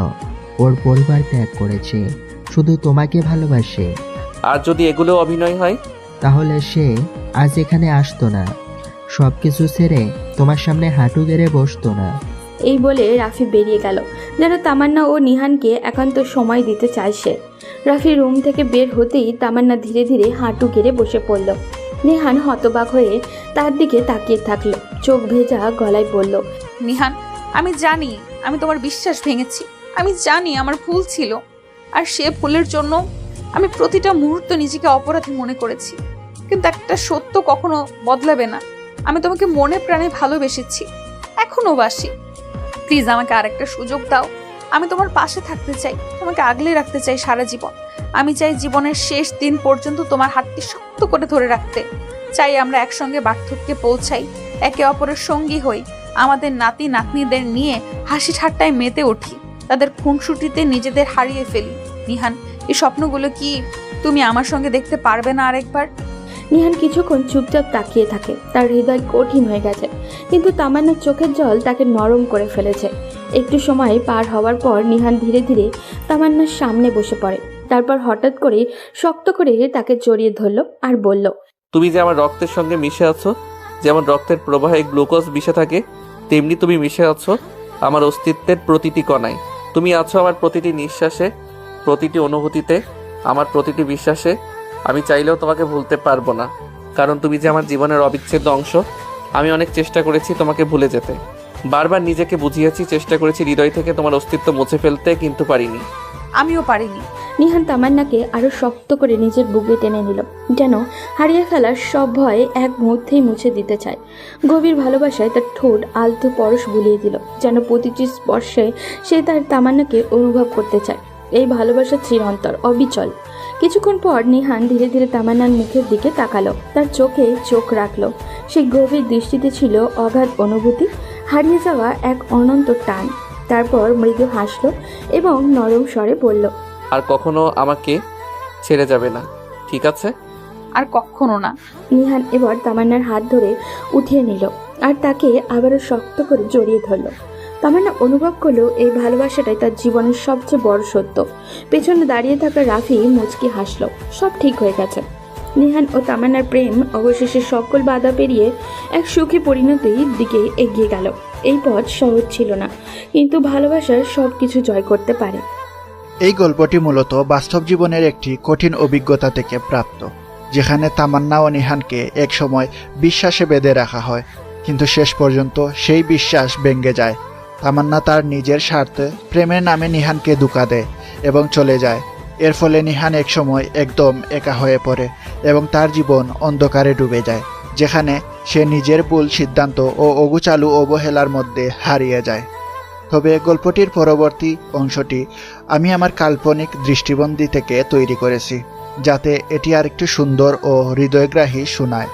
ওর পরিবার ত্যাগ করেছে, শুধু তোমাকে ভালোবাসে। আর যদি এগুলো অভিনয় হয়? তাহলে সে আজ এখানে আসতো না, সব কিছু ছেড়ে তোমার সামনে হাঁটু গেড়ে বসতো না। এই বলে রাফি বেরিয়ে গেল, যেন তামান্না ও নিহানকে একান্ত সময় দিতে চায় সে। রাফি রুম থেকে বের হতেই তামান্না ধীরে ধীরে হাঁটু গেড়ে বসে পড়ল। নিহান হতবাক হয়ে তার দিকে তাকিয়ে থাকলো, চোখ ভেজা গলায় বলল, নিহান, আমি জানি আমি তোমার বিশ্বাস ভেঙেছি, আমি জানি আমার ভুল ছিল, আর সে ভুলের জন্য আমি প্রতিটা মুহূর্ত নিজেকে অপরাধী মনে করেছি। কিন্তু একটা সত্য কখনো বদলাবে না, আমি তোমাকে মনে প্রাণে ভালোবেসেছি, এখনো বাসি। প্লিজ আমাকে আরেকটা সুযোগ দাও। আমি তোমার পাশে থাকতে চাই, তোমাকে আগলে রাখতে চাই সারা জীবন। আমি চাই জীবনের শেষ দিন পর্যন্ত তোমার হাতটি শক্ত করে ধরে রাখতে চাই। আমরা একসঙ্গে বার্ধক্যে পৌঁছাই, একে অপরের সঙ্গী হই, আমাদের নাতি নাতনিদের নিয়ে হাসি ঠাট্টায় মেতে উঠি, তাদের খুনসুটিতে নিজেদের হারিয়ে ফেলি। নিহান, এই স্বপ্নগুলো কি তুমি আমার সঙ্গে দেখতে পারবে না আরেকবার? নিহান কিছুক্ষণ চুপচাপ তাকিয়ে থাকে, তার হৃদয় কঠিন হয়ে গেছে, কিন্তু তামান্নার চোখের জল তাকে নরম করে ফেলেছে। একটু সময় পার হওয়ার পর নিহান ধীরে ধীরে তামান্নার সামনে বসে পড়ে। তারপর হঠাৎ করে শক্ত করে তাকে জড়িয়ে ধরল আর বলল, তুমি যে আমার রক্তের সঙ্গে মিশে আছো, যেমন রক্তের প্রবাহে গ্লুকোজ মিশে থাকে, তেমনি তুমি মিশে আছো আমার অস্তিত্বের প্রতিটি কণায়। তুমি আছো আমার প্রতিটি নিঃশ্বাসে, প্রতিটি অনুভূতিতে, আমার প্রতিটি বিশ্বাসে। আমি চাইলেও তোমাকে ভুলতে পারবো না, কারণ তুমি যে আমার জীবনের অবিচ্ছেদ্য অংশ। আমি অনেক চেষ্টা করেছি তোমাকে ভুলে যেতে, বারবার নিজেকে বুঝিয়েছি, চেষ্টা করেছি হৃদয় থেকে তোমার অস্তিত্ব মুছে ফেলতে, কিন্তু পারিনি। আমিও পারিনি। নিহান তামান্নাকে আরো শক্ত করে নিজের বুকে টেনে নিল, যেন হারিয়ে ফেলার সব ভয় এক মুহূর্তেই মুছে দিতে চায়। গভীর ভালোবাসায় তার ঠোঁট আলতো পরশ বুলিয়ে দিল, যেন প্রতিটি স্পর্শে সে তার তামান্নাকে অনুভব করতে চায়। এই ভালোবাসা চিরন্তর, অবিচল। কিছুক্ষণ পর নিহান ধীরে ধীরে তামান্নার মুখের দিকে তাকালো, তার চোখে চোখ রাখলো। সেই গভীর দৃষ্টিতে ছিল অগাধ অনুভূতি, হারিয়ে যাওয়া এক অনন্ত টান। তারপর মৃদু হাসলো এবং নরম স্বরে বলল, আর কখনো আমাকে ছেড়ে যাবে না, ঠিক আছে? আর কখনো না। নিহান এবার তামান্নার হাত ধরে উঠিয়ে নিল আর তাকে আবারও শক্ত করে জড়িয়ে ধরল। তামান্না অনুভব করলো এই ভালোবাসাটাই তার জীবনের সবচেয়ে বড় সত্য। পেছনে দাঁড়িয়ে থাকা রাফি মুচকি হাসলো, সব ঠিক হয়ে গেছে। নিহান ও তামান্নার প্রেম অবশেষে সকল বাধা পেরিয়ে এক সুখী পরিণতির দিকে এগিয়ে গেল। এই পথ সহজ ছিল না, কিন্তু ভালোবাসার সব কিছু জয় করতে পারে। এই গল্পটি মূলত বাস্তব জীবনের একটি কঠিন অভিজ্ঞতা থেকে প্রাপ্ত, যেখানে তামান্না ও নিহানকে একসময় বিশ্বাসে বেঁধে রাখা হয়, কিন্তু শেষ পর্যন্ত সেই বিশ্বাস ভেঙে যায়। তামান্না তার নিজের স্বার্থে প্রেমের নামে নিহানকে ধোঁকা দেয় এবং চলে যায়। এর ফলে নিহান একসময় একদম একা হয়ে পড়ে এবং তার জীবন অন্ধকারে ডুবে যায়, যেখানে সে নিজের ভুল সিদ্ধান্ত ও অগোছালো অবহেলার মধ্যে হারিয়ে যায়। তবে গল্পটির পরবর্তী অংশটি আমি আমার কাল্পনিক দৃষ্টিভঙ্গি থেকে তৈরি করেছি, যাতে এটি আরেকটু সুন্দর ও হৃদয়গ্রাহী শোনায়।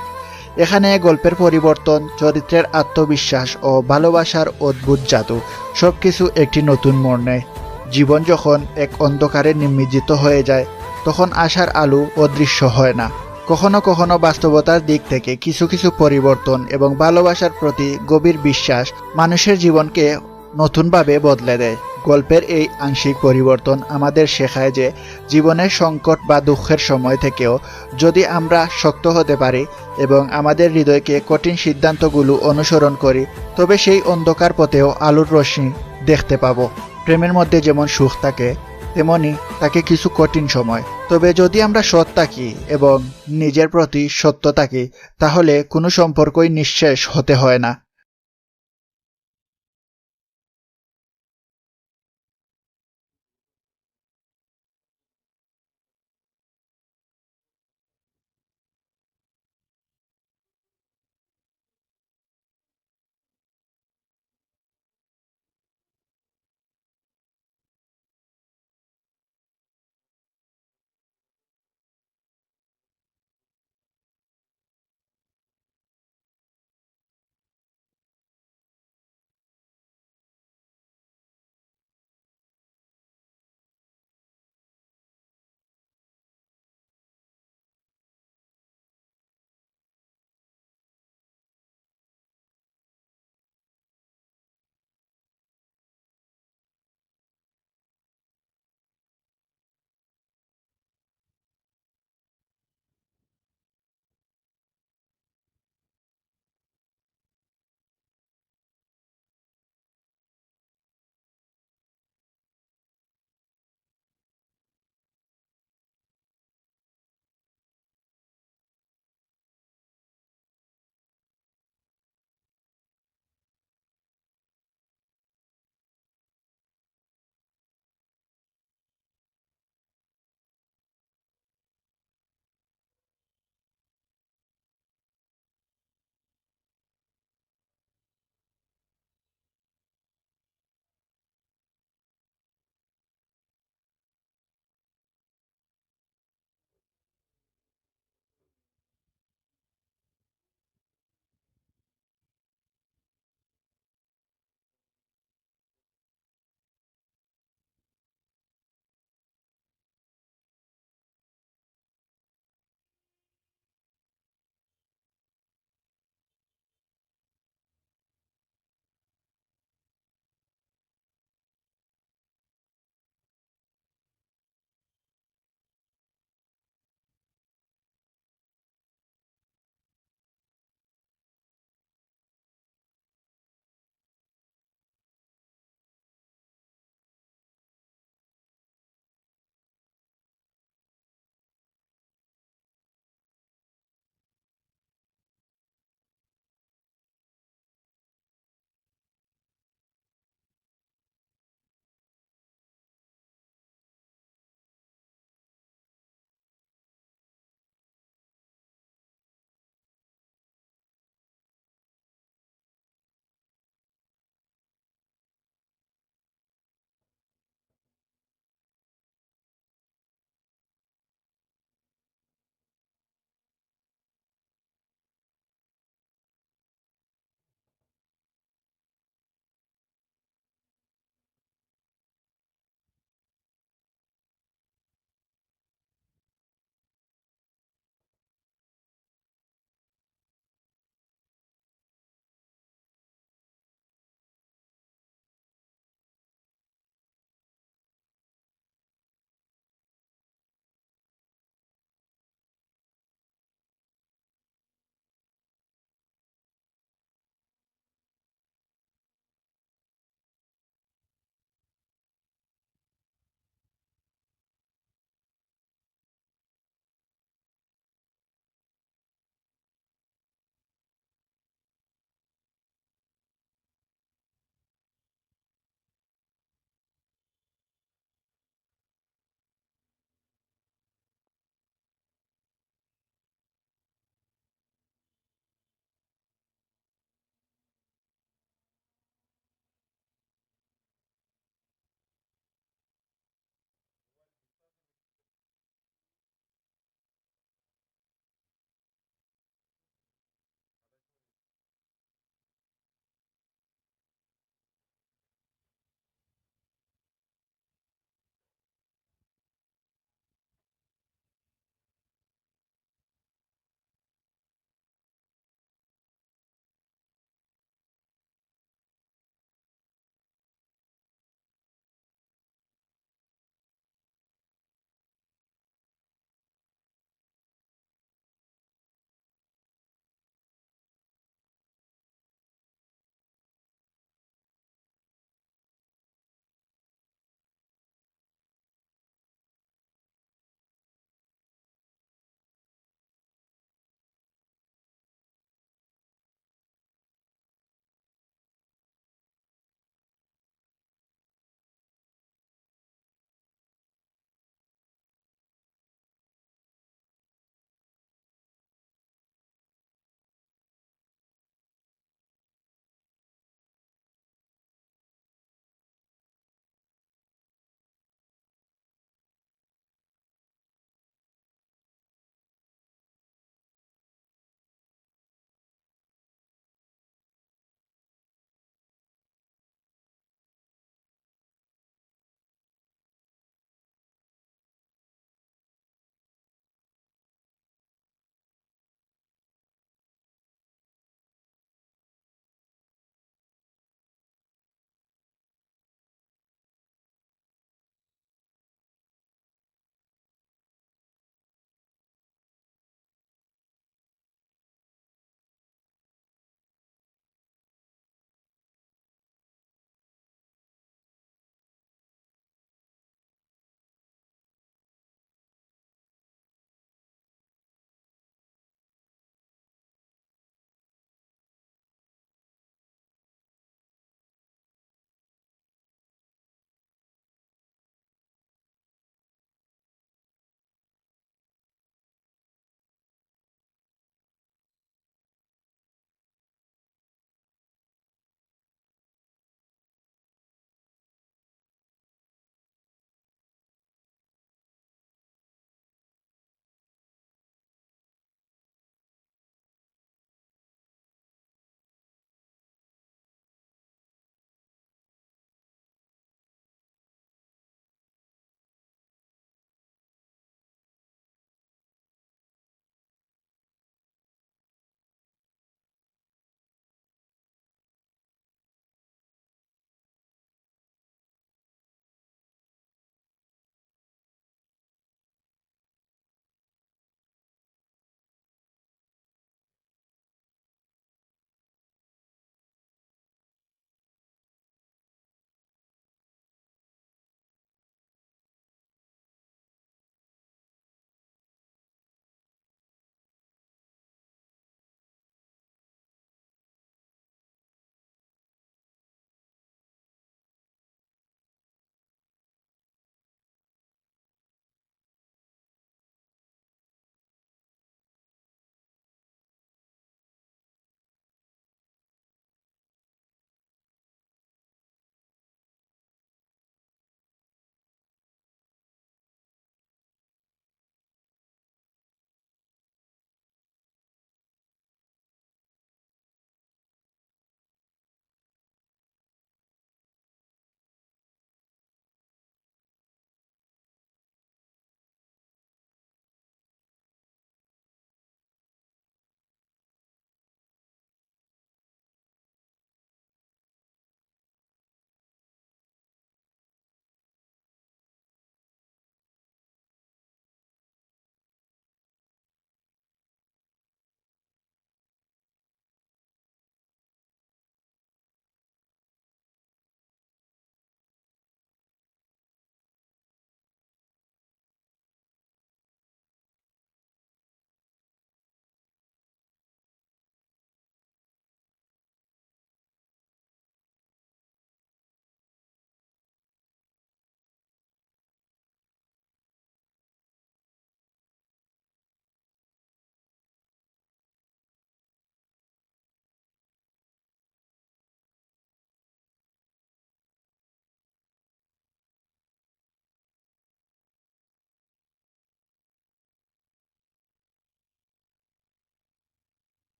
এখানে গল্পের পরিবর্তন, চরিত্রের আত্মবিশ্বাস ও ভালোবাসার অদ্ভুত জাদু সবকিছু একটি নতুন মোড় নেয়। জীবন যখন এক অন্ধকারে নিমজ্জিত হয়ে যায়, তখন আশার আলো অদৃশ্য হয় না। কখনো কখনো বাস্তবতার দিক থেকে কিছু কিছু পরিবর্তন এবং ভালোবাসার প্রতি গভীর বিশ্বাস মানুষের জীবনকে নতুনভাবে বদলে দেয়। গল্পের এই আংশিক পরিবর্তন আমাদের শেখায় যে জীবনের সংকট বা দুঃখের সময় থেকেও যদি আমরা শক্ত হতে পারি এবং আমাদের হৃদয়কে কঠিন সিদ্ধান্তগুলো অনুসরণ করি, তবে সেই অন্ধকার পথেও আলোর রশ্মি দেখতে পাবো। প্রেমের মধ্যে যেমন সুখ থাকে, তেমনি থাকে কিছু কঠিন সময়। তবে যদি আমরা সৎ থাকি এবং নিজের প্রতি সত্য থাকি, তাহলে কোনো সম্পর্কই নিঃশেষ হতে হয় না।